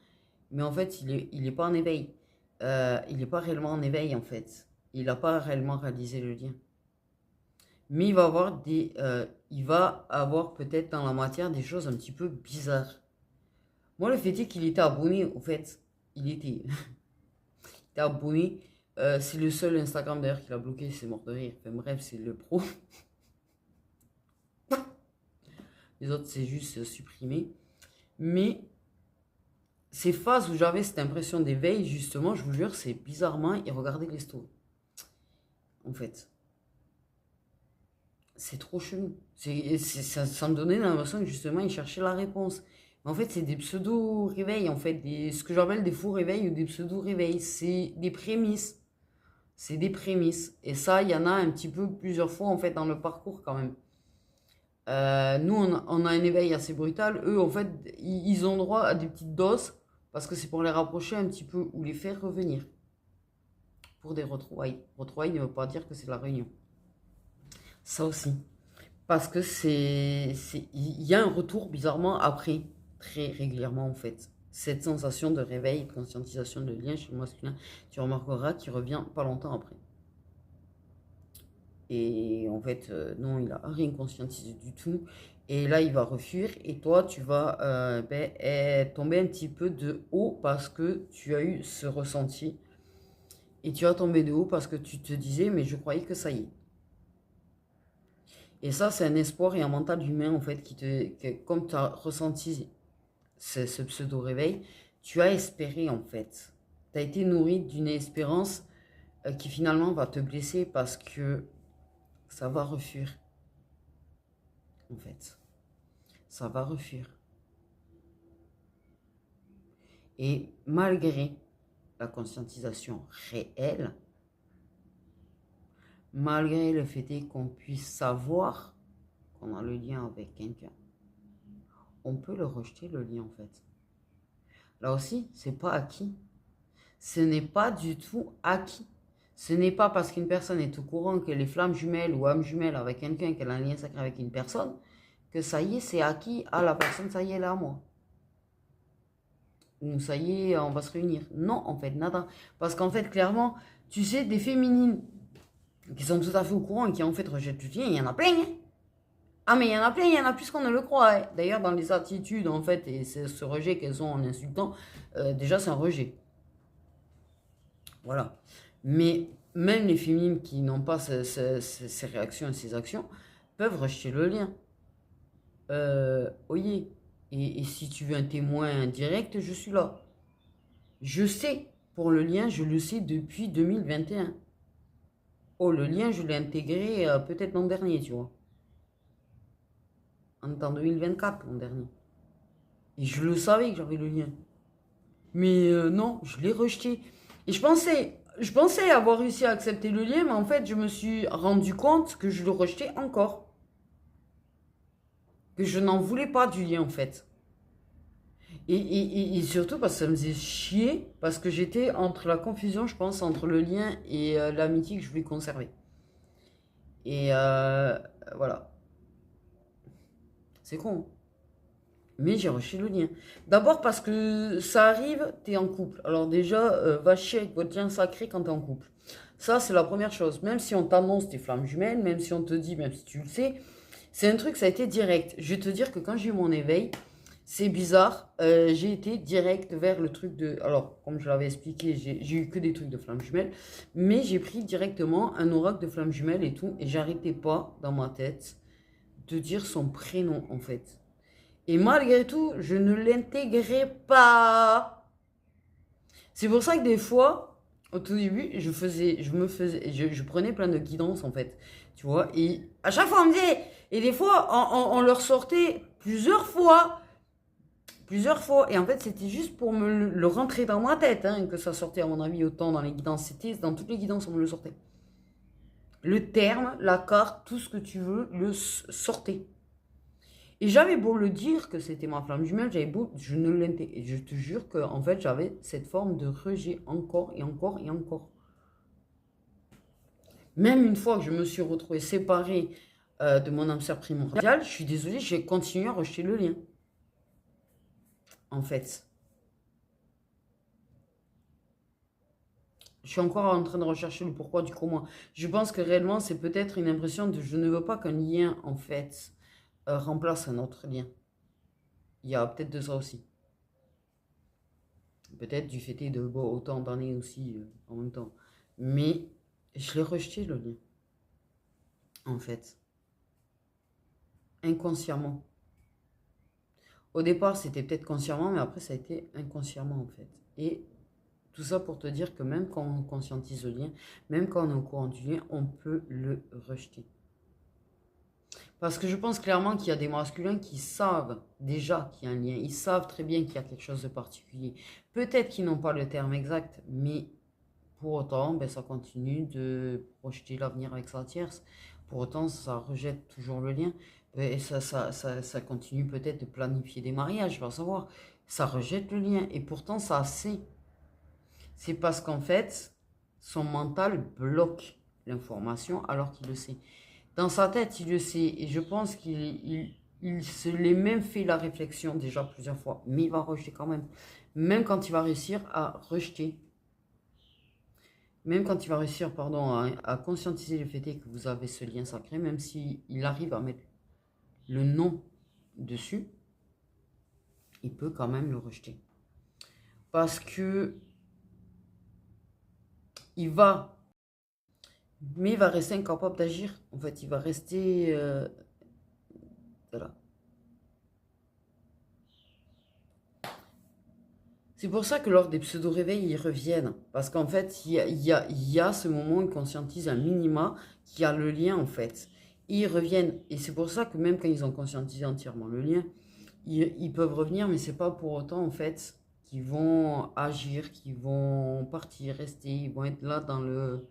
Mais en fait, il est pas en éveil. Il n'est pas réellement en éveil, en fait. Il n'a pas réellement réalisé le lien. Mais il va avoir peut-être dans la matière des choses un petit peu bizarres. Moi, le fait est qu'il était abonné, au fait. Il était, il était abonné. C'est le seul Instagram d'ailleurs qu'il a bloqué, c'est mort de rire. Enfin bref, c'est le pro. Les autres, c'est juste supprimé. Mais ces phases où j'avais cette impression d'éveil, justement, je vous jure, c'est bizarrement, il regardait les stories. En fait. C'est trop chelou. Ça me donnait l'impression que justement, il cherchait la réponse. Mais en fait, c'est des pseudo-réveils, en fait. Ce que j'appelle des faux réveils ou des pseudo-réveils. C'est des prémices. C'est des prémices. Et ça, il y en a un petit peu plusieurs fois, en fait, dans le parcours quand même. Nous, on a un éveil assez brutal. Eux, en fait, ils ont droit à des petites doses parce que c'est pour les rapprocher un petit peu ou les faire revenir pour des retrouvailles. Retrouvailles ne veut pas dire que c'est la réunion. Ça aussi. Parce que il y a un retour bizarrement après, très régulièrement en fait. Cette sensation de réveil, de conscientisation de lien chez le masculin, tu remarqueras qu'il revient pas longtemps après. Et en fait, non, il n'a rien conscientisé du tout. Et là, il va refuir. Et toi, tu vas tomber un petit peu de haut parce que tu as eu ce ressenti. Et tu vas tomber de haut parce que tu te disais, mais je croyais que ça y est. Et ça, c'est un espoir et un mental humain, en fait, comme tu as ressenti ce pseudo-réveil, tu as espéré, en fait. Tu as été nourri d'une espérance qui finalement va te blesser parce que ça va refuir, en fait. Ça va refuir. Et malgré la conscientisation réelle, malgré le fait qu'on puisse savoir qu'on a le lien avec quelqu'un, on peut le rejeter, le lien, en fait. Là aussi, c'est pas acquis. Ce n'est pas du tout acquis. Ce n'est pas parce qu'une personne est au courant qu'elle est flamme jumelle ou âme jumelle avec quelqu'un, qu'elle a un lien sacré avec une personne, que ça y est, c'est acquis. Ah, la personne, ça y est, elle est à moi. Ou ça y est, on va se réunir. Non, en fait, nada. Parce qu'en fait, clairement, tu sais, des féminines qui sont tout à fait au courant et qui en fait rejettent tout lien, il y en a plein. Hein. Ah, mais il y en a plein, il y en a plus qu'on ne le croit. Hein. D'ailleurs, dans les attitudes, en fait, et c'est ce rejet qu'elles ont en insultant, déjà, c'est un rejet. Voilà. Mais même les féminines qui n'ont pas ces réactions et ces actions peuvent rejeter le lien. Oui. Et si tu veux un témoin indirect, je suis là. Je sais, pour le lien, je le sais depuis 2021. Oh, le lien, je l'ai intégré peut-être l'an dernier, tu vois. En 2024, l'an dernier. Et je le savais que j'avais le lien. Mais non, je l'ai rejeté. Et je pensais avoir réussi à accepter le lien, mais en fait, je me suis rendu compte que je le rejetais encore. Que je n'en voulais pas du lien, en fait. Et surtout parce que ça me faisait chier, parce que j'étais entre la confusion, je pense, entre le lien et l'amitié que je voulais conserver. Et voilà. C'est con. Mais j'ai rejeté le lien. D'abord parce que ça arrive, t'es en couple. Alors déjà, va chier avec votre lien sacré quand t'es en couple. Ça, c'est la première chose. Même si on t'annonce tes flammes jumelles, même si on te dit, même si tu le sais, c'est un truc, ça a été direct. Je vais te dire que quand j'ai eu mon éveil, c'est bizarre, j'ai été direct vers le truc de... Alors, comme je l'avais expliqué, j'ai eu que des trucs de flammes jumelles, mais j'ai pris directement un oracle de flammes jumelles et tout, et j'arrêtais pas, dans ma tête, de dire son prénom, en fait. Et malgré tout, je ne l'intégrais pas. C'est pour ça que des fois, au tout début, je prenais plein de guidance en fait, tu vois. Et à chaque fois, on me disait, et des fois, on leur sortait plusieurs fois. Et en fait, c'était juste pour me le rentrer dans ma tête, hein, que ça sortait à mon avis autant dans les guidances. C'était dans toutes les guidances, on me le sortait. Le terme, la carte, tout ce que tu veux, le sortait. Et j'avais beau le dire que c'était ma flamme jumelle, je ne l'intégrais. Et je te jure que en fait, j'avais cette forme de rejet encore et encore et encore. Même une fois que je me suis retrouvée séparée de mon âme sœur primordiale, je suis désolée, j'ai continué à rejeter le lien. En fait. Je suis encore en train de rechercher le pourquoi du comment. Je pense que réellement, c'est peut-être une impression de je ne veux pas qu'un lien, en fait, remplace un autre lien. Il y a peut-être de ça aussi. Peut-être du fait de autant d'années aussi en même temps. Mais je l'ai rejeté le lien. En fait. Inconsciemment. Au départ, c'était peut-être consciemment, mais après, ça a été inconsciemment en fait. Et tout ça pour te dire que même quand on conscientise le lien, même quand on est au courant du lien, on peut le rejeter. Parce que je pense clairement qu'il y a des masculins qui savent déjà qu'il y a un lien. Ils savent très bien qu'il y a quelque chose de particulier. Peut-être qu'ils n'ont pas le terme exact, mais pour autant, ben, ça continue de projeter l'avenir avec sa tierce. Pour autant, ça rejette toujours le lien. Et ça continue peut-être de planifier des mariages, va savoir. Ça rejette le lien. Et pourtant, ça sait. C'est parce qu'en fait, son mental bloque l'information alors qu'il le sait. Dans sa tête, il le sait. Et je pense qu'il se l'est même fait la réflexion déjà plusieurs fois. Mais il va rejeter quand même. Même quand il va réussir à rejeter. Même quand il va réussir, pardon, à conscientiser le fait que vous avez ce lien sacré, même s'il arrive à mettre le nom dessus, il peut quand même le rejeter. Parce que il va Mais il va rester incapable d'agir. En fait, il va rester... voilà. C'est pour ça que lors des pseudo-réveils, ils reviennent. Parce qu'en fait, il y a ce moment où ils conscientisent un minima qui a le lien, en fait. Et ils reviennent. Et c'est pour ça que même quand ils ont conscientisé entièrement le lien, ils peuvent revenir, mais c'est pas pour autant, en fait, qu'ils vont agir, qu'ils vont partir, rester, ils vont être là dans le...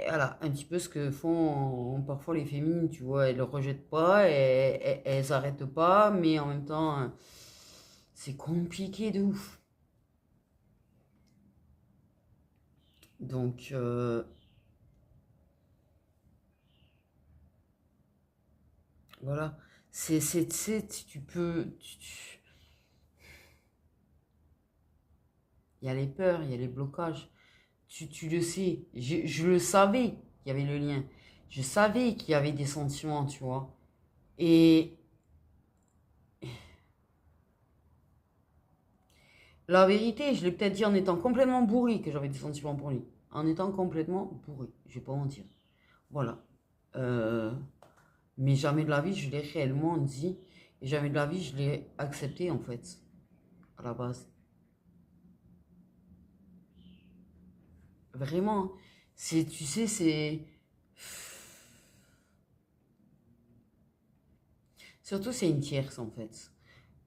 voilà, un petit peu ce que font parfois les féminines, tu vois. Elles ne rejettent pas, elles n'arrêtent pas, mais en même temps, c'est compliqué de ouf. Donc, voilà. Tu peux. Il y a les peurs, il y a les blocages. Tu le sais. Je le savais qu'il y avait le lien. Je savais qu'il y avait des sentiments, tu vois. Et la vérité, je l'ai peut-être dit en étant complètement bourré que j'avais des sentiments pour lui. En étant complètement bourré. Je vais pas mentir. Voilà. Euh, mais jamais de la vie, je l'ai réellement dit. Et jamais de la vie, je l'ai accepté, en fait. À la base. Vraiment, hein. C'est, tu sais, c'est... Surtout, c'est une tierce, en fait.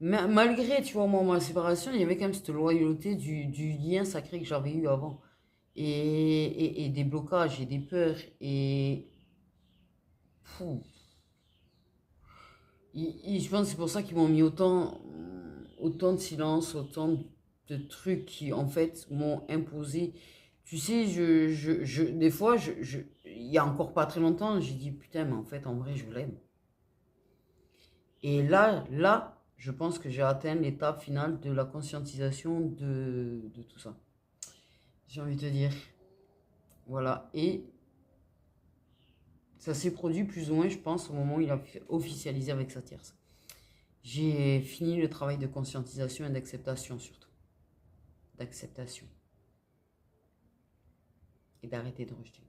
Malgré, tu vois, moi, ma séparation, il y avait quand même cette loyauté du lien sacré que j'avais eu avant. Et des blocages et des peurs. Et... Fou. Je pense que c'est pour ça qu'ils m'ont mis autant de silence, autant de trucs qui, en fait, m'ont imposé. Tu sais, des fois, il y a encore pas très longtemps, j'ai dit, putain, mais en fait, en vrai, je l'aime. Et là, je pense que j'ai atteint l'étape finale de la conscientisation de tout ça. J'ai envie de te dire. Voilà. Et ça s'est produit plus ou moins, je pense, au moment où il a officialisé avec sa tierce. J'ai fini le travail de conscientisation et d'acceptation surtout. D'acceptation. Et d'arrêter de rejeter.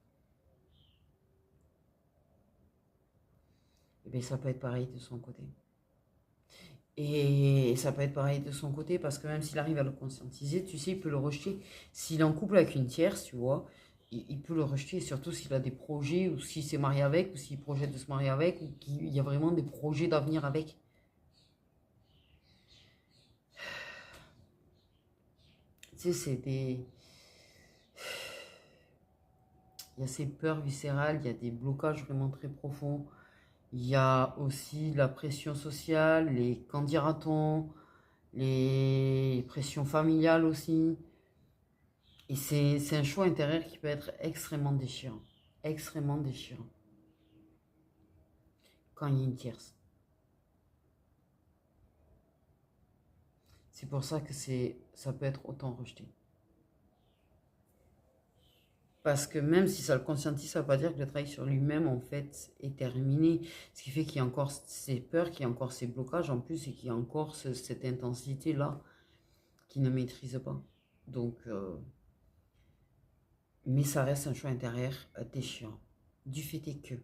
Et bien ça peut être pareil de son côté. Et ça peut être pareil de son côté parce que même s'il arrive à le conscientiser, tu sais, il peut le rejeter. S'il est en couple avec une tierce, tu vois, il peut le rejeter, surtout s'il a des projets ou s'il s'est marié avec ou s'il projette de se marier avec ou qu'il y a vraiment des projets d'avenir avec. Tu sais, c'est des... Il y a ces peurs viscérales, il y a des blocages vraiment très profonds. Il y a aussi la pression sociale, les qu'en dira-t-on, les pressions familiales aussi. Et c'est un choix intérieur qui peut être extrêmement déchirant. Extrêmement déchirant. Quand il y a une tierce. C'est pour ça que ça peut être autant rejeté. Parce que même si ça le conscientise, ça ne veut pas dire que le travail sur lui-même, en fait, est terminé. Ce qui fait qu'il y a encore ces peurs, qu'il y a encore ces blocages en plus et qu'il y a encore cette intensité-là qu'il ne maîtrise pas. Donc, mais ça reste un choix intérieur déchirant. Du fait est que,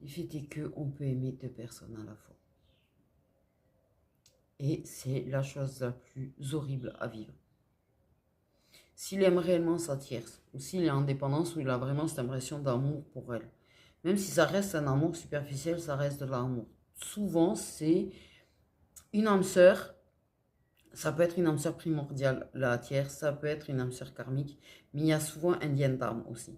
du fait est que on peut aimer deux personnes à la fois. Et c'est la chose la plus horrible à vivre. S'il aime réellement sa tierce, ou s'il est en dépendance, ou il a vraiment cette impression d'amour pour elle, même si ça reste un amour superficiel, ça reste de l'amour. Souvent, c'est une âme sœur, ça peut être une âme sœur primordiale, la tierce, ça peut être une âme sœur karmique, mais il y a souvent un lien d'âme aussi.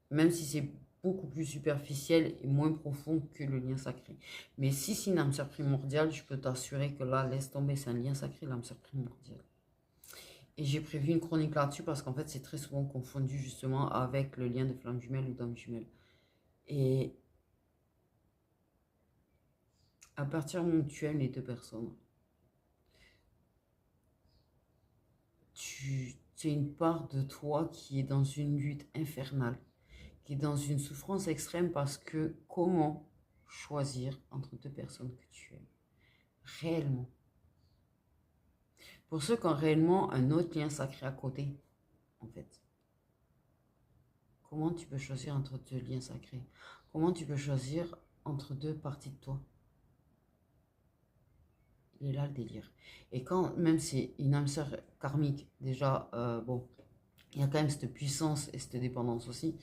Même si c'est beaucoup plus superficiel et moins profond que le lien sacré. Mais si c'est une âme sœur primordiale, je peux t'assurer que là, laisse tomber, c'est un lien sacré, l'âme sœur primordiale. Et j'ai prévu une chronique là-dessus parce qu'en fait, c'est très souvent confondu justement avec le lien de flamme jumelle ou d'âme jumelle. Et à partir du moment où tu aimes les deux personnes, tu as une part de toi qui est dans une lutte infernale, qui est dans une souffrance extrême parce que comment choisir entre deux personnes que tu aimes réellement? Pour ceux qui ont réellement un autre lien sacré à côté, en fait. Comment tu peux choisir entre deux liens sacrés? Comment tu peux choisir entre deux parties de toi? Il est là le délire. Et quand même c'est une âme sœur karmique, déjà, bon, il y a quand même cette puissance et cette dépendance aussi.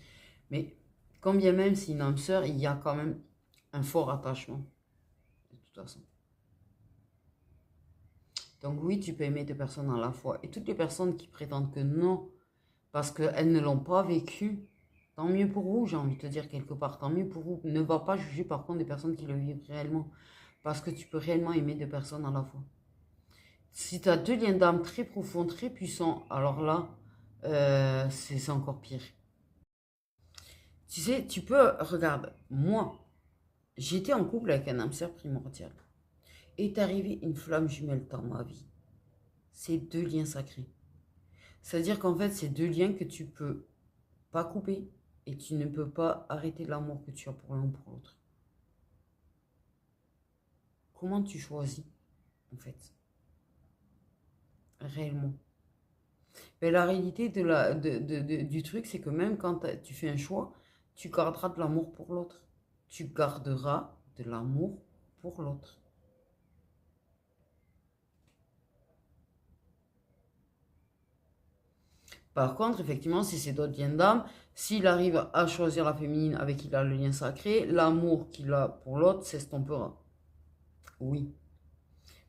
Mais quand bien même c'est une âme sœur, il y a quand même un fort attachement, de toute façon. Donc oui, tu peux aimer deux personnes à la fois. Et toutes les personnes qui prétendent que non, parce qu'elles ne l'ont pas vécu, tant mieux pour vous, j'ai envie de te dire quelque part, tant mieux pour vous. Ne va pas juger par contre des personnes qui le vivent réellement. Parce que tu peux réellement aimer deux personnes à la fois. Si tu as deux liens d'âme très profonds, très puissants, alors là, c'est encore pire. Tu sais, tu peux, regarde, moi, j'étais en couple avec un âme sœur primordial. Est arrivée une flamme jumelle dans ma vie. C'est deux liens sacrés. C'est-à-dire qu'en fait, c'est deux liens que tu peux pas couper et tu ne peux pas arrêter l'amour que tu as pour l'un ou pour l'autre. Comment tu choisis, en fait, réellement? Mais la réalité du truc, c'est que même quand tu fais un choix, tu garderas de l'amour pour l'autre. Tu garderas de l'amour pour l'autre. Par contre, effectivement, si c'est d'autres liens d'âme, s'il arrive à choisir la féminine avec qui il a le lien sacré, l'amour qu'il a pour l'autre s'estompera. Oui.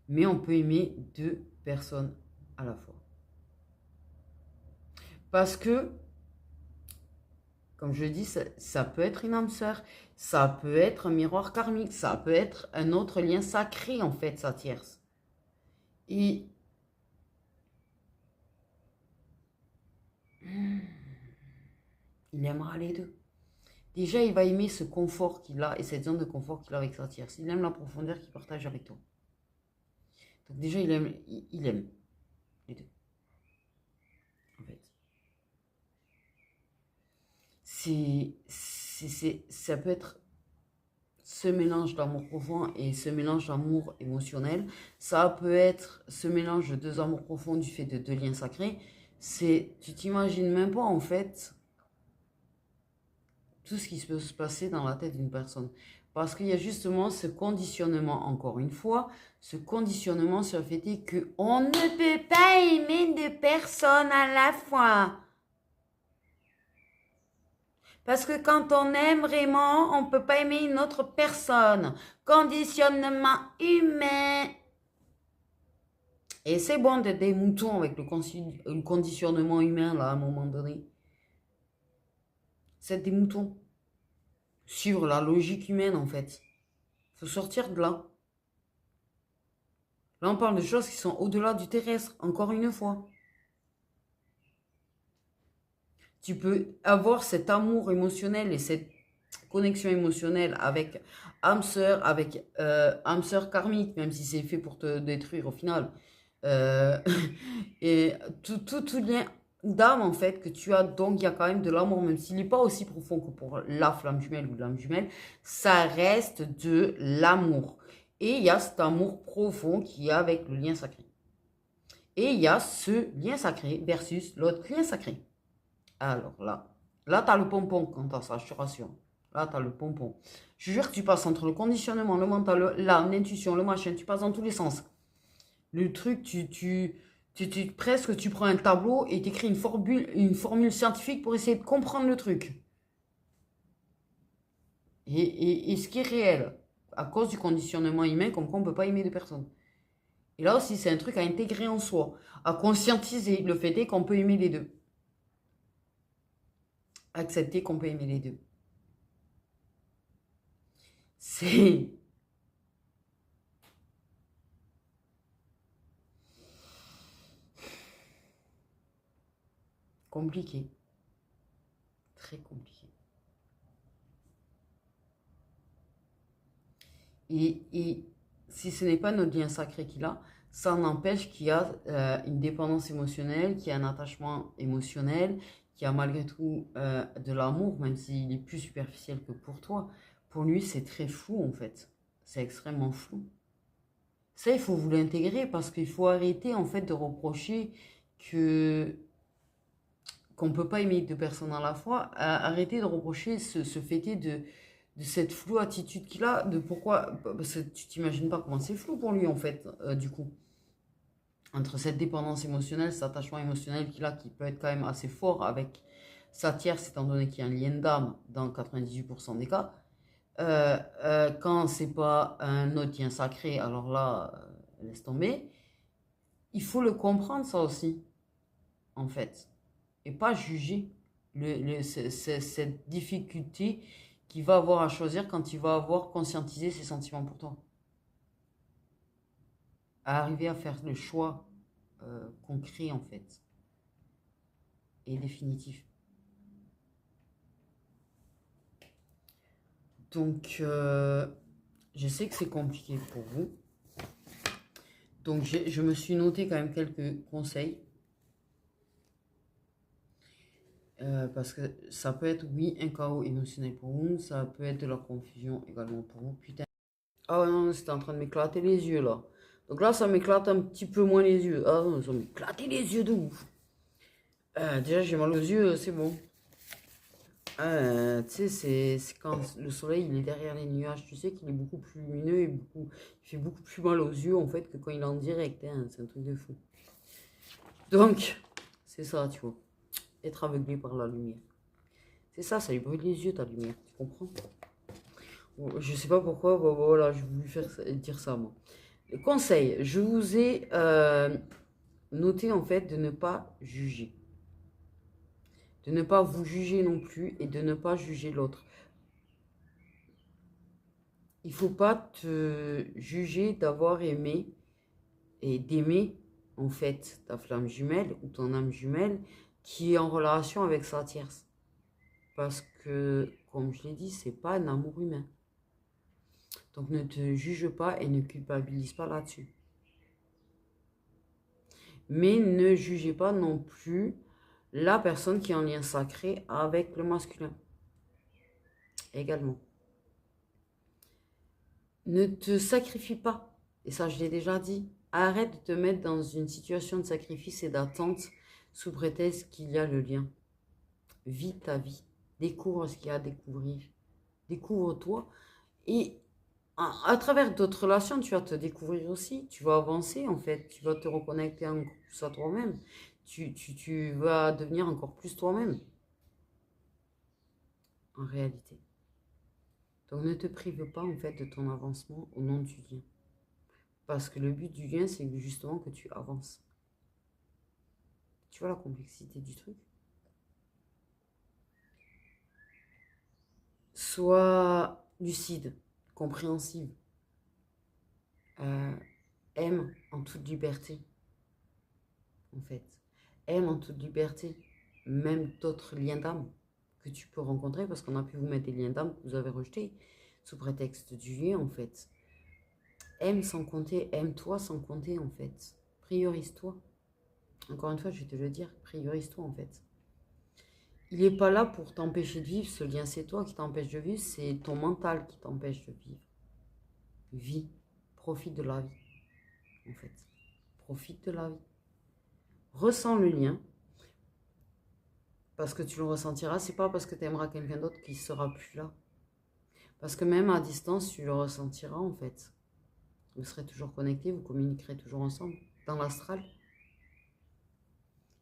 Mais on peut aimer deux personnes à la fois. Parce que, comme je dis, ça peut être une âme sœur, ça peut être un miroir karmique, ça peut être un autre lien sacré, en fait, sa tierce. Et il aimera les deux. Déjà, il va aimer ce confort qu'il a et cette zone de confort qu'il a avec sa tierce. Il aime la profondeur qu'il partage avec toi. Donc déjà, il aime les deux, en fait. Ça peut être ce mélange d'amour profond et ce mélange d'amour émotionnel. Ça peut être ce mélange de deux amours profonds du fait de deux liens sacrés. Tu t'imagines même pas, en fait, tout ce qui peut se passer dans la tête d'une personne. Parce qu'il y a justement ce conditionnement, encore une fois, ce conditionnement sur le fait qu'on ne peut pas aimer deux personnes à la fois. Parce que quand on aime vraiment, on ne peut pas aimer une autre personne. Conditionnement humain. Et c'est bon d'être des moutons avec le conditionnement humain, là, à un moment donné. C'est des moutons. Suivre la logique humaine, en fait. Il faut sortir de là. Là, on parle de choses qui sont au-delà du terrestre, encore une fois. Tu peux avoir cet amour émotionnel et cette connexion émotionnelle avec âme sœur, avec âme sœur karmique, même si c'est fait pour te détruire au final. Euh, et tout lien d'âme, en fait, que tu as, donc il y a quand même de l'amour, même s'il n'est pas aussi profond que pour la flamme jumelle ou l'âme jumelle, ça reste de l'amour. Et il y a cet amour profond qui est avec le lien sacré. Et il y a ce lien sacré versus l'autre lien sacré. Alors là, tu as le pompon quand tu ça, je te rassure. Là, tu as le pompon. Je jure que tu passes entre le conditionnement, le mental, l'intuition, le machin, tu passes dans tous les sens. Le truc, presque, tu prends un tableau et tu écris une formule scientifique pour essayer de comprendre le truc. Et ce qui est réel, à cause du conditionnement humain, comme quoi on ne peut pas aimer deux personnes. Et là aussi, c'est un truc à intégrer en soi, à conscientiser le fait est qu'on peut aimer les deux. Accepter qu'on peut aimer les deux. C'est compliqué. Très compliqué. Et si ce n'est pas notre lien sacré qu'il a, ça n'empêche qu'il y a une dépendance émotionnelle, qu'il y a un attachement émotionnel, qu'il y a malgré tout de l'amour, même s'il est plus superficiel que pour toi. Pour lui, c'est très flou en fait. C'est extrêmement flou. Ça, il faut vous l'intégrer parce qu'il faut arrêter en fait de reprocher que qu'on ne peut pas aimer deux personnes à la fois, arrêtez de reprocher ce fait de cette floue attitude qu'il a, de pourquoi, parce que tu t'imagines pas comment c'est flou pour lui en fait, du coup. Entre cette dépendance émotionnelle, cet attachement émotionnel qu'il a, qui peut être quand même assez fort avec sa tierce, étant donné qu'il y a un lien d'âme dans 98% des cas. Quand c'est pas un autre lien sacré, alors là, laisse tomber. Il faut le comprendre ça aussi, en fait, et pas juger cette difficulté qu'il va avoir à choisir quand il va avoir conscientisé ses sentiments pour toi. À arriver à faire le choix concret, en fait, et définitif. Donc, je sais que c'est compliqué pour vous. Donc, je me suis noté quand même quelques conseils. Parce que ça peut être, oui, un chaos émotionnel pour vous. Ça peut être de la confusion également pour vous. Putain. Ah ouais, non, c'était en train de m'éclater les yeux, là. Donc là, ça m'éclate un petit peu moins les yeux. Ah non, ça m'éclate les yeux de ouf. Déjà, j'ai mal aux yeux, c'est bon. Tu sais, c'est quand le soleil il est derrière les nuages, tu sais qu'il est beaucoup plus lumineux et il fait beaucoup plus mal aux yeux en fait que quand il est en direct. Hein, c'est un truc de fou. Donc, c'est ça, tu vois. Être aveuglé par la lumière. C'est ça, ça lui brûle les yeux ta lumière, tu comprends? Je sais pas pourquoi, voilà, je voulais dire ça moi. Le conseil, je vous ai noté en fait de ne pas juger. De ne pas vous juger non plus et de ne pas juger l'autre. Il faut pas te juger d'avoir aimé et d'aimer en fait ta flamme jumelle ou ton âme jumelle qui est en relation avec sa tierce. Parce que, comme je l'ai dit, c'est pas un amour humain. Donc ne te juge pas et ne culpabilise pas là-dessus. Mais ne jugez pas non plus la personne qui est en lien sacré avec le masculin. Également. Ne te sacrifie pas. Et ça, je l'ai déjà dit. Arrête de te mettre dans une situation de sacrifice et d'attente sous prétexte qu'il y a le lien. Vis ta vie. Découvre ce qu'il y a à découvrir. Découvre-toi. Et à travers d'autres relations, tu vas te découvrir aussi. Tu vas avancer, en fait. Tu vas te reconnecter encore plus à toi-même. Tu vas devenir encore plus toi-même. En réalité. Donc ne te prive pas, en fait, de ton avancement au nom du lien. Parce que le but du lien, c'est justement que tu avances. Tu vois la complexité du truc? Sois lucide, compréhensive. Aime en toute liberté, en fait. Aime en toute liberté, même d'autres liens d'âme que tu peux rencontrer, parce qu'on a pu vous mettre des liens d'âme que vous avez rejetés, sous prétexte du lien, en fait. Aime sans compter, aime-toi sans compter, en fait. Priorise-toi. Encore une fois, je vais te le dire, priorise-toi, en fait. Il n'est pas là pour t'empêcher de vivre, ce lien, c'est toi qui t'empêche de vivre, c'est ton mental qui t'empêche de vivre. Vis, profite de la vie, en fait. Profite de la vie. Ressens le lien, parce que tu le ressentiras, c'est pas parce que tu aimeras quelqu'un d'autre qui sera plus là. Parce que même à distance, tu le ressentiras, en fait. Vous serez toujours connectés, vous communiquerez toujours ensemble, dans l'astral.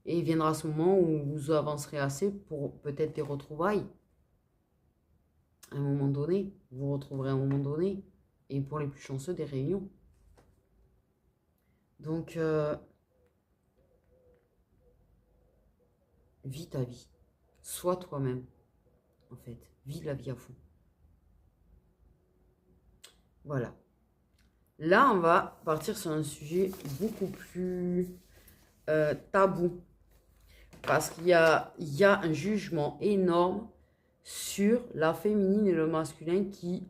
Et il viendra ce moment où vous avancerez assez pour peut-être des retrouvailles. À un moment donné, vous vous retrouverez à un moment donné. Et pour les plus chanceux, des réunions. Donc, vis ta vie. Sois toi-même, en fait. Vis la vie à fond. Voilà. Là, on va partir sur un sujet beaucoup plus tabou. Parce qu'il y a un jugement énorme sur la féminine et le masculin qui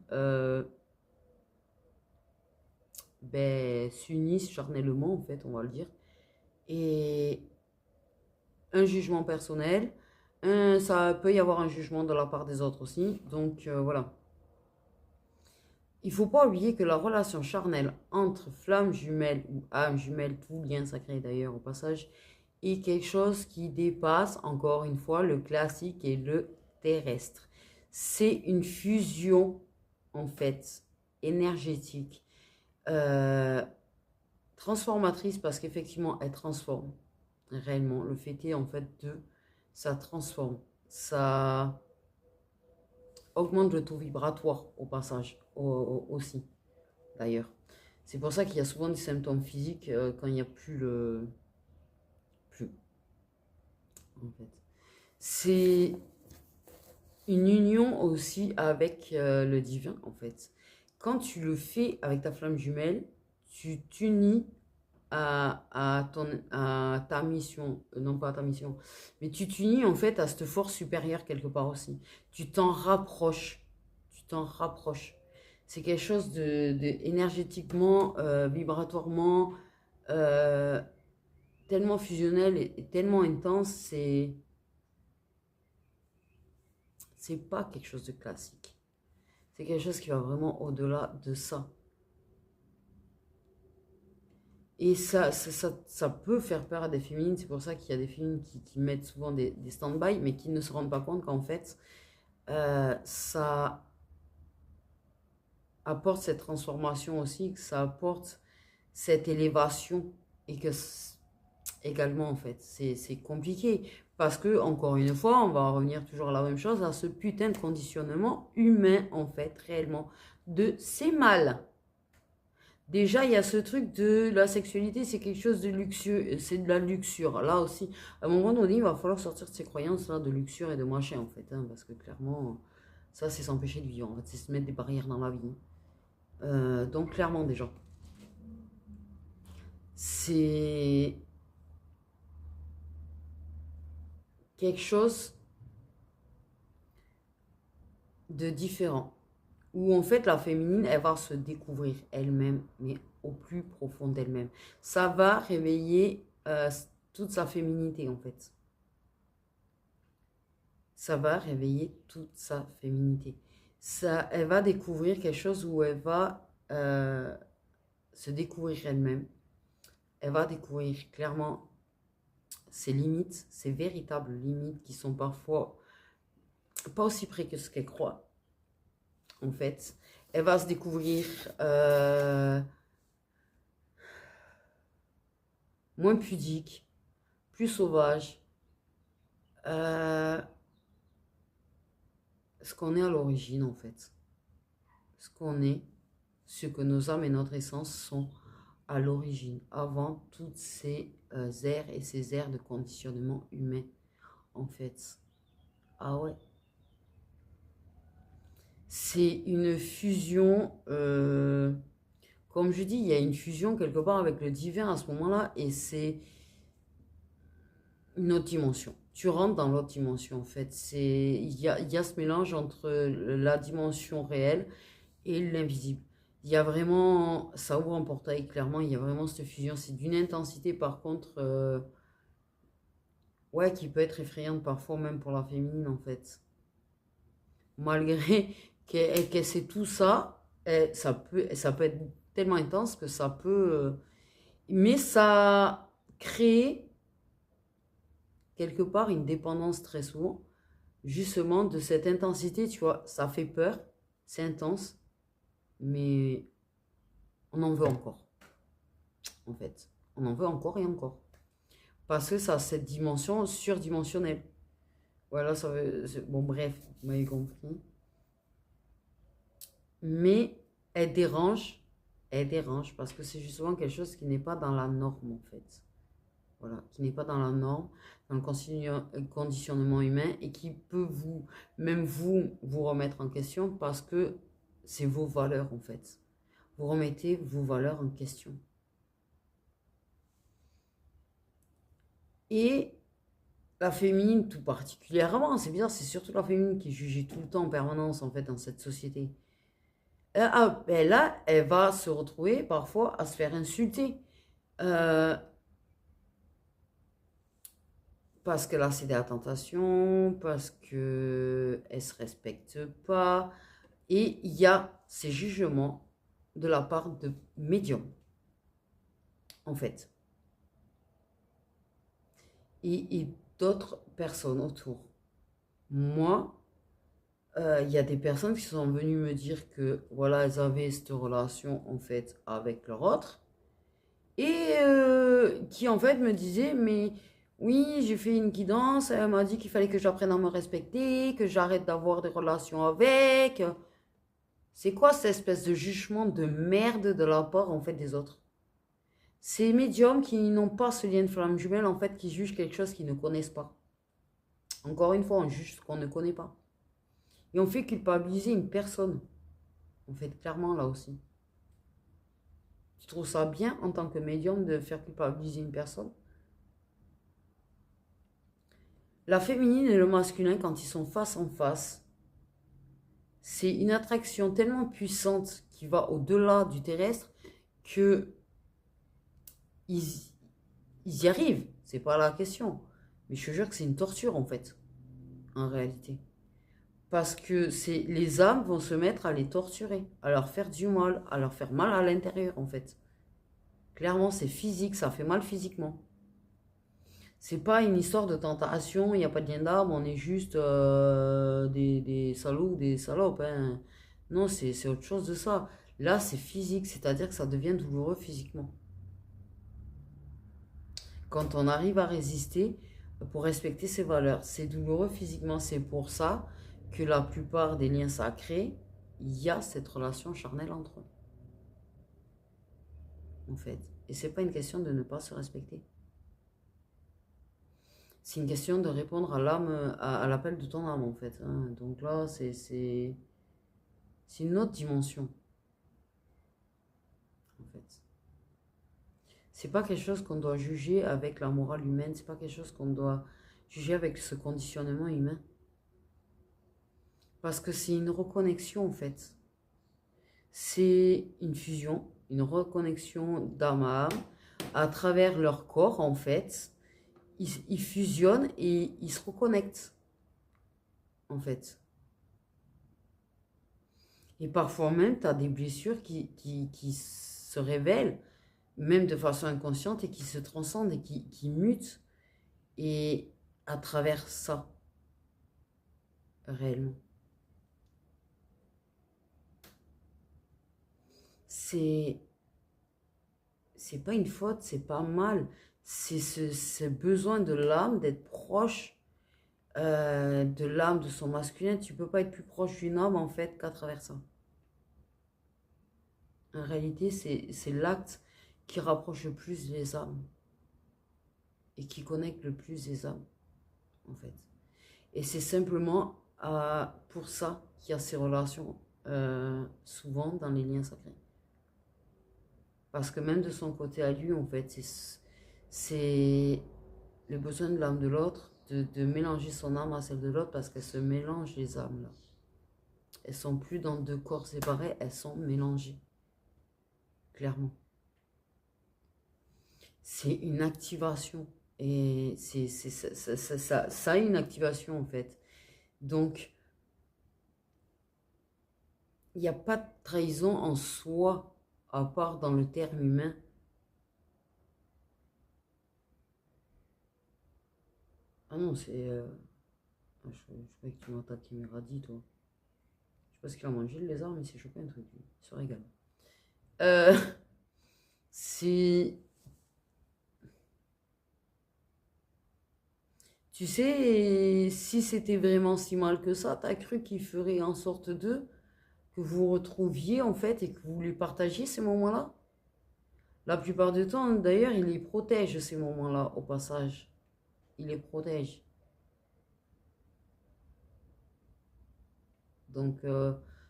s'unissent charnellement, en fait, on va le dire. Et un jugement personnel, ça peut y avoir un jugement de la part des autres aussi. Donc, voilà. Il ne faut pas oublier que la relation charnelle entre flamme jumelle ou âme jumelle, tout lien sacré d'ailleurs au passage, et quelque chose qui dépasse, encore une fois, le classique et le terrestre. C'est une fusion, en fait, énergétique, euh, transformatrice, parce qu'effectivement, elle transforme, réellement. Le fait est, en fait, ça transforme, ça augmente le taux vibratoire, au passage, aussi, d'ailleurs. C'est pour ça qu'il y a souvent des symptômes physiques quand il n'y a plus le... Plus, en fait. C'est une union aussi avec le divin, en fait. Quand tu le fais avec ta flamme jumelle, tu t'unis à ta mission, non pas à ta mission, mais tu t'unis en fait à cette force supérieure quelque part aussi. Tu t'en rapproches, tu t'en rapproches. C'est quelque chose énergétiquement, vibratoirement, euh, tellement fusionnel et tellement intense, c'est pas quelque chose de classique. C'est quelque chose qui va vraiment au-delà de ça. Et ça peut faire peur à des féminines. C'est pour ça qu'il y a des féminines qui mettent souvent des stand-by, mais qui ne se rendent pas compte qu'en fait, ça apporte cette transformation aussi, que ça apporte cette élévation. Et que également, en fait, c'est compliqué. Parce que, encore une fois, on va revenir toujours à la même chose, à ce putain de conditionnement humain, en fait, réellement, de c'est mal. Déjà, il y a ce truc de la sexualité, c'est quelque chose de luxueux, c'est de la luxure. Là aussi, à un moment donné, il va falloir sortir de ces croyances-là de luxure et de machin, en fait. Hein, parce que clairement, ça, c'est s'empêcher de vivre. En fait, c'est se mettre des barrières dans la vie. Donc, clairement, déjà, c'est quelque chose de différent. Où, en fait, la féminine, elle va se découvrir elle-même, mais au plus profond d'elle-même. Ça va réveiller toute sa féminité, en fait. Ça va réveiller toute sa féminité. Ça, elle va découvrir quelque chose où elle va se découvrir elle-même. Elle va découvrir clairement ses limites, ses véritables limites qui sont parfois pas aussi près que ce qu'elle croit, en fait. Elle va se découvrir moins pudique, plus sauvage, euh, ce qu'on est à l'origine, en fait. Ce qu'on est, ce que nos âmes et notre essence sont à l'origine, avant toutes ces aires et ces aires de conditionnement humain, en fait. Ah ouais. C'est une fusion, comme je dis, il y a une fusion quelque part avec le divin à ce moment-là, et c'est une autre dimension. Tu rentres dans l'autre dimension, en fait. Il y a ce mélange entre la dimension réelle et l'invisible. Il y a vraiment, ça ouvre un portail, clairement, il y a vraiment cette fusion. C'est d'une intensité, par contre, ouais, qui peut être effrayante parfois, même pour la féminine, en fait. Malgré qu'elle sait tout ça, ça peut être tellement intense que ça peut... mais ça crée, quelque part, une dépendance très souvent, justement, de cette intensité, tu vois. Ça fait peur, c'est intense, mais on en veut encore, en fait. On en veut encore et encore. Parce que ça a cette dimension surdimensionnelle. Voilà, ça veut... Bon, bref, vous m'avez compris. Mais elle dérange parce que c'est justement quelque chose qui n'est pas dans la norme, en fait. Voilà, qui n'est pas dans la norme, dans le conditionnement humain et qui peut même vous remettre en question parce que c'est vos valeurs, en fait. Vous remettez vos valeurs en question. Et la féminine, tout particulièrement, c'est bizarre, c'est surtout la féminine qui est jugée tout le temps en permanence, en fait, dans cette société. Ben là, elle va se retrouver parfois à se faire insulter. Euh, parce qu'elle a cédé à la tentation, parce qu'elle ne se respecte pas. Et il y a ces jugements de la part de médiums, en fait. et d'autres personnes autour. Moi, il y a des personnes qui sont venues me dire que voilà, elles avaient cette relation en fait avec leur autre et qui en fait me disaient mais oui, j'ai fait une guidance, elle m'a dit qu'il fallait que j'apprenne à me respecter, que j'arrête d'avoir des relations avec. C'est quoi cette espèce de jugement de merde de la part en fait des autres? Ces médiums qui n'ont pas ce lien de flamme jumelle en fait qui jugent quelque chose qu'ils ne connaissent pas. Encore une fois, on juge ce qu'on ne connaît pas. Et on fait culpabiliser une personne. En fait, clairement, là aussi. Tu trouves ça bien en tant que médium de faire culpabiliser une personne? La féminine et le masculin, quand ils sont face en face, c'est une attraction tellement puissante qui va au-delà du terrestre que ils, ils y arrivent. C'est pas la question. Mais je te jure que c'est une torture en fait, en réalité. Parce que c'est les âmes vont se mettre à les torturer, à leur faire du mal, à leur faire mal à l'intérieur en fait. Clairement, c'est physique, ça fait mal physiquement. C'est pas une histoire de tentation, il n'y a pas de lien d'âme, on est juste des salauds ou des salopes. Hein. Non, c'est autre chose de ça. Là, c'est physique, c'est-à-dire que ça devient douloureux physiquement. Quand on arrive à résister pour respecter ses valeurs, c'est douloureux physiquement. C'est pour ça que la plupart des liens sacrés, il y a cette relation charnelle entre eux. En fait. Et c'est pas une question de ne pas se respecter. C'est une question de répondre à l'âme, à l'appel de ton âme, en fait. Hein. Donc là, c'est une autre dimension, en fait. C'est pas quelque chose qu'on doit juger avec la morale humaine, c'est pas quelque chose qu'on doit juger avec ce conditionnement humain. Parce que c'est une reconnexion, en fait. C'est une fusion, une reconnexion d'âme à âme à travers leur corps, en fait. Ils fusionnent et ils se reconnectent, en fait. Et parfois même, tu as des blessures qui se révèlent, même de façon inconsciente, et qui se transcendent et qui mutent. Et à travers ça, réellement. C'est, c'est pas une faute, c'est pas mal. C'est ce besoin de l'âme d'être proche de l'âme de son masculin. Tu peux pas être plus proche d'une âme, en fait, qu'à travers ça. En réalité, c'est l'acte qui rapproche le plus les âmes et qui connecte le plus les âmes, en fait. Et c'est simplement pour ça qu'il y a ces relations souvent dans les liens sacrés. Parce que même de son côté à lui, en fait, c'est le besoin de l'âme de l'autre, de mélanger son âme à celle de l'autre, parce qu'elles se mélangent les âmes là. Elles sont plus dans deux corps séparés, elles sont mélangées, clairement. C'est une activation. Et ça a une activation en fait. Donc, il n'y a pas de trahison en soi, à part dans le terme humain. Ah non, c'est... je croyais que tu m'as attaqué mes radis, toi. Je sais pas ce qu'il a mangé, le lézard, mais il s'est chopé un truc. Il se régale. Euh, c'est... Tu sais, si c'était vraiment si mal que ça, t'as cru qu'il ferait en sorte d'eux, que vous vous retrouviez en fait et que vous les partagiez ces moments-là? La plupart du temps, d'ailleurs, il les protège ces moments-là, au passage. Il les protège. Donc,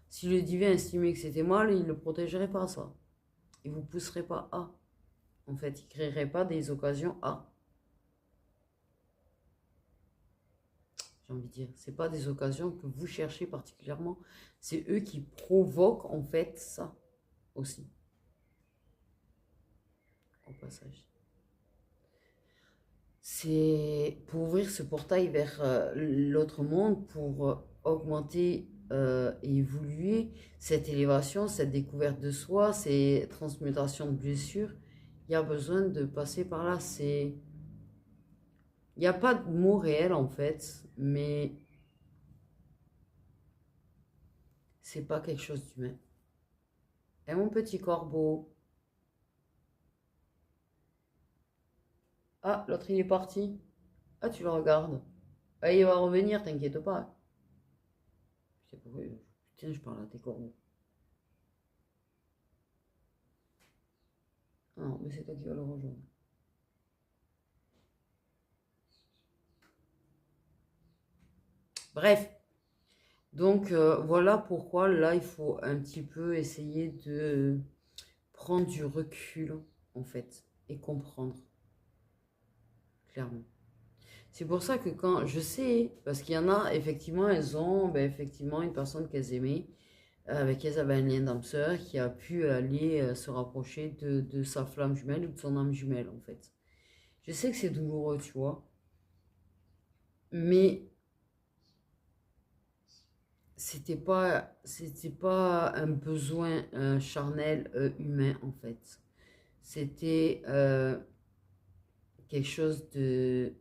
si le divin estimait que c'était mal, il ne le protégerait pas, ça. Il ne vous pousserait pas à. En fait, il ne créerait pas des occasions à. J'ai envie de dire. Ce pas des occasions que vous cherchez particulièrement. C'est eux qui provoquent, en fait, ça aussi. Au passage. C'est pour ouvrir ce portail vers l'autre monde, pour augmenter et évoluer cette élévation, cette découverte de soi, ces transmutations de blessures. Il y a besoin de passer par là. Il n'y a pas de mot réel en fait, mais c'est pas quelque chose d'humain. Et mon petit corbeau. Ah, l'autre il est parti. Ah, tu le regardes. Ah, il va revenir, t'inquiète pas. Je sais pourquoi. Putain, je parle à tes corbeaux. Ah non, mais c'est toi qui vas le rejoindre. Bref, donc voilà pourquoi là il faut un petit peu essayer de prendre du recul en fait et comprendre clairement. C'est pour ça que quand je sais, parce qu'il y en a effectivement, elles ont ben, effectivement une personne qu'elles aimaient, avec qui elles avaient un lien d'âme sœur, qui a pu aller se rapprocher de sa flamme jumelle ou de son âme jumelle en fait. Je sais que c'est douloureux, tu vois, mais c'était pas un besoin charnel humain en fait. C'était quelque chose de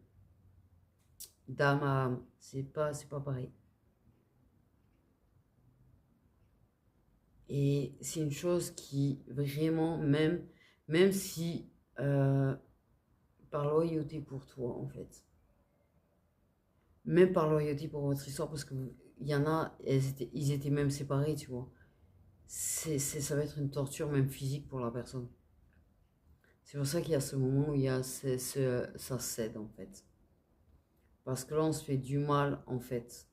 d'âme à âme. C'est pas pareil. Et c'est une chose qui vraiment, même si euh, par loyauté pour toi en fait, même par loyauté pour votre histoire, parce que il y en a, ils étaient même séparés, tu vois. Ça va être une torture même physique pour la personne. C'est pour ça qu'il y a ce moment où il y a ça cède en fait. Parce que là, on se fait du mal en fait.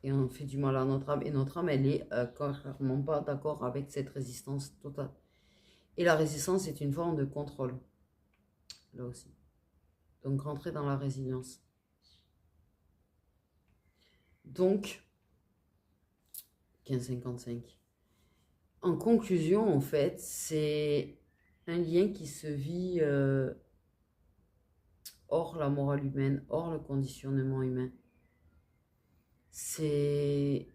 Et on fait du mal à notre âme. Et notre âme, elle est carrément pas d'accord avec cette résistance totale. Et la résistance est une forme de contrôle, là aussi. Donc, rentrer dans la résilience. Donc, 1555. En conclusion, en fait, c'est un lien qui se vit hors la morale humaine, hors le conditionnement humain. C'est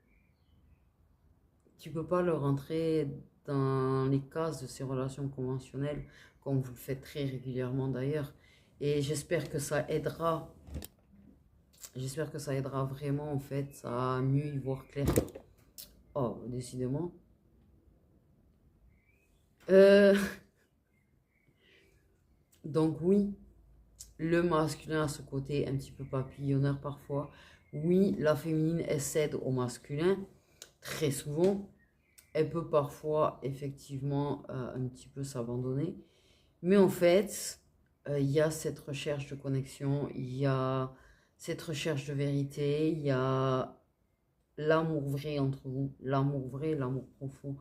Tu peux pas le rentrer dans les cases de ces relations conventionnelles, comme vous le faites très régulièrement d'ailleurs. Et j'espère que ça aidera vraiment en fait à mieux y voir clair. Oh, décidément. Euh, donc oui, le masculin a ce côté un petit peu papillonneur parfois. Oui, la féminine, elle cède au masculin très souvent. Elle peut parfois effectivement un petit peu s'abandonner. Mais en fait, il y a cette recherche de connexion, il y a cette recherche de vérité, il y a l'amour vrai entre vous, l'amour vrai, l'amour profond,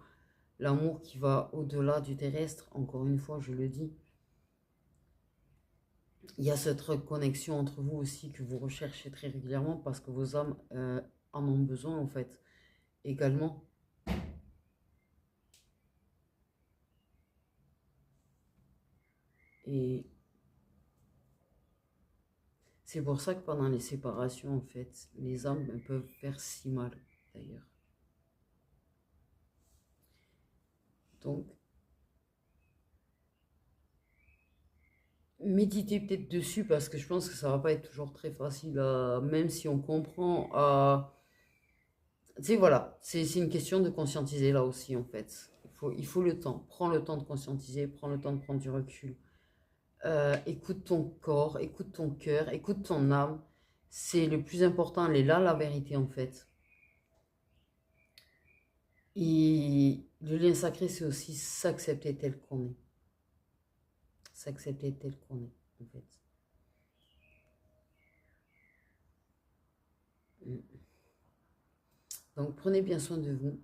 l'amour qui va au-delà du terrestre, encore une fois, je le dis. Il y a cette connexion entre vous aussi que vous recherchez très régulièrement parce que vos âmes en ont besoin en fait également. Et c'est pour ça que pendant les séparations, en fait, les âmes peuvent faire si mal d'ailleurs. Donc, méditez peut-être dessus parce que je pense que ça va pas être toujours très facile, même si on comprend. Tu sais, voilà, c'est une question de conscientiser là aussi en fait. Il faut le temps. Prends le temps de conscientiser, prends le temps de prendre du recul. Écoute ton corps, écoute ton cœur, écoute ton âme. C'est le plus important, elle est là la vérité en fait. Et le lien sacré, c'est aussi s'accepter tel qu'on est. S'accepter tel qu'on est en fait. Mm. Donc prenez bien soin de vous.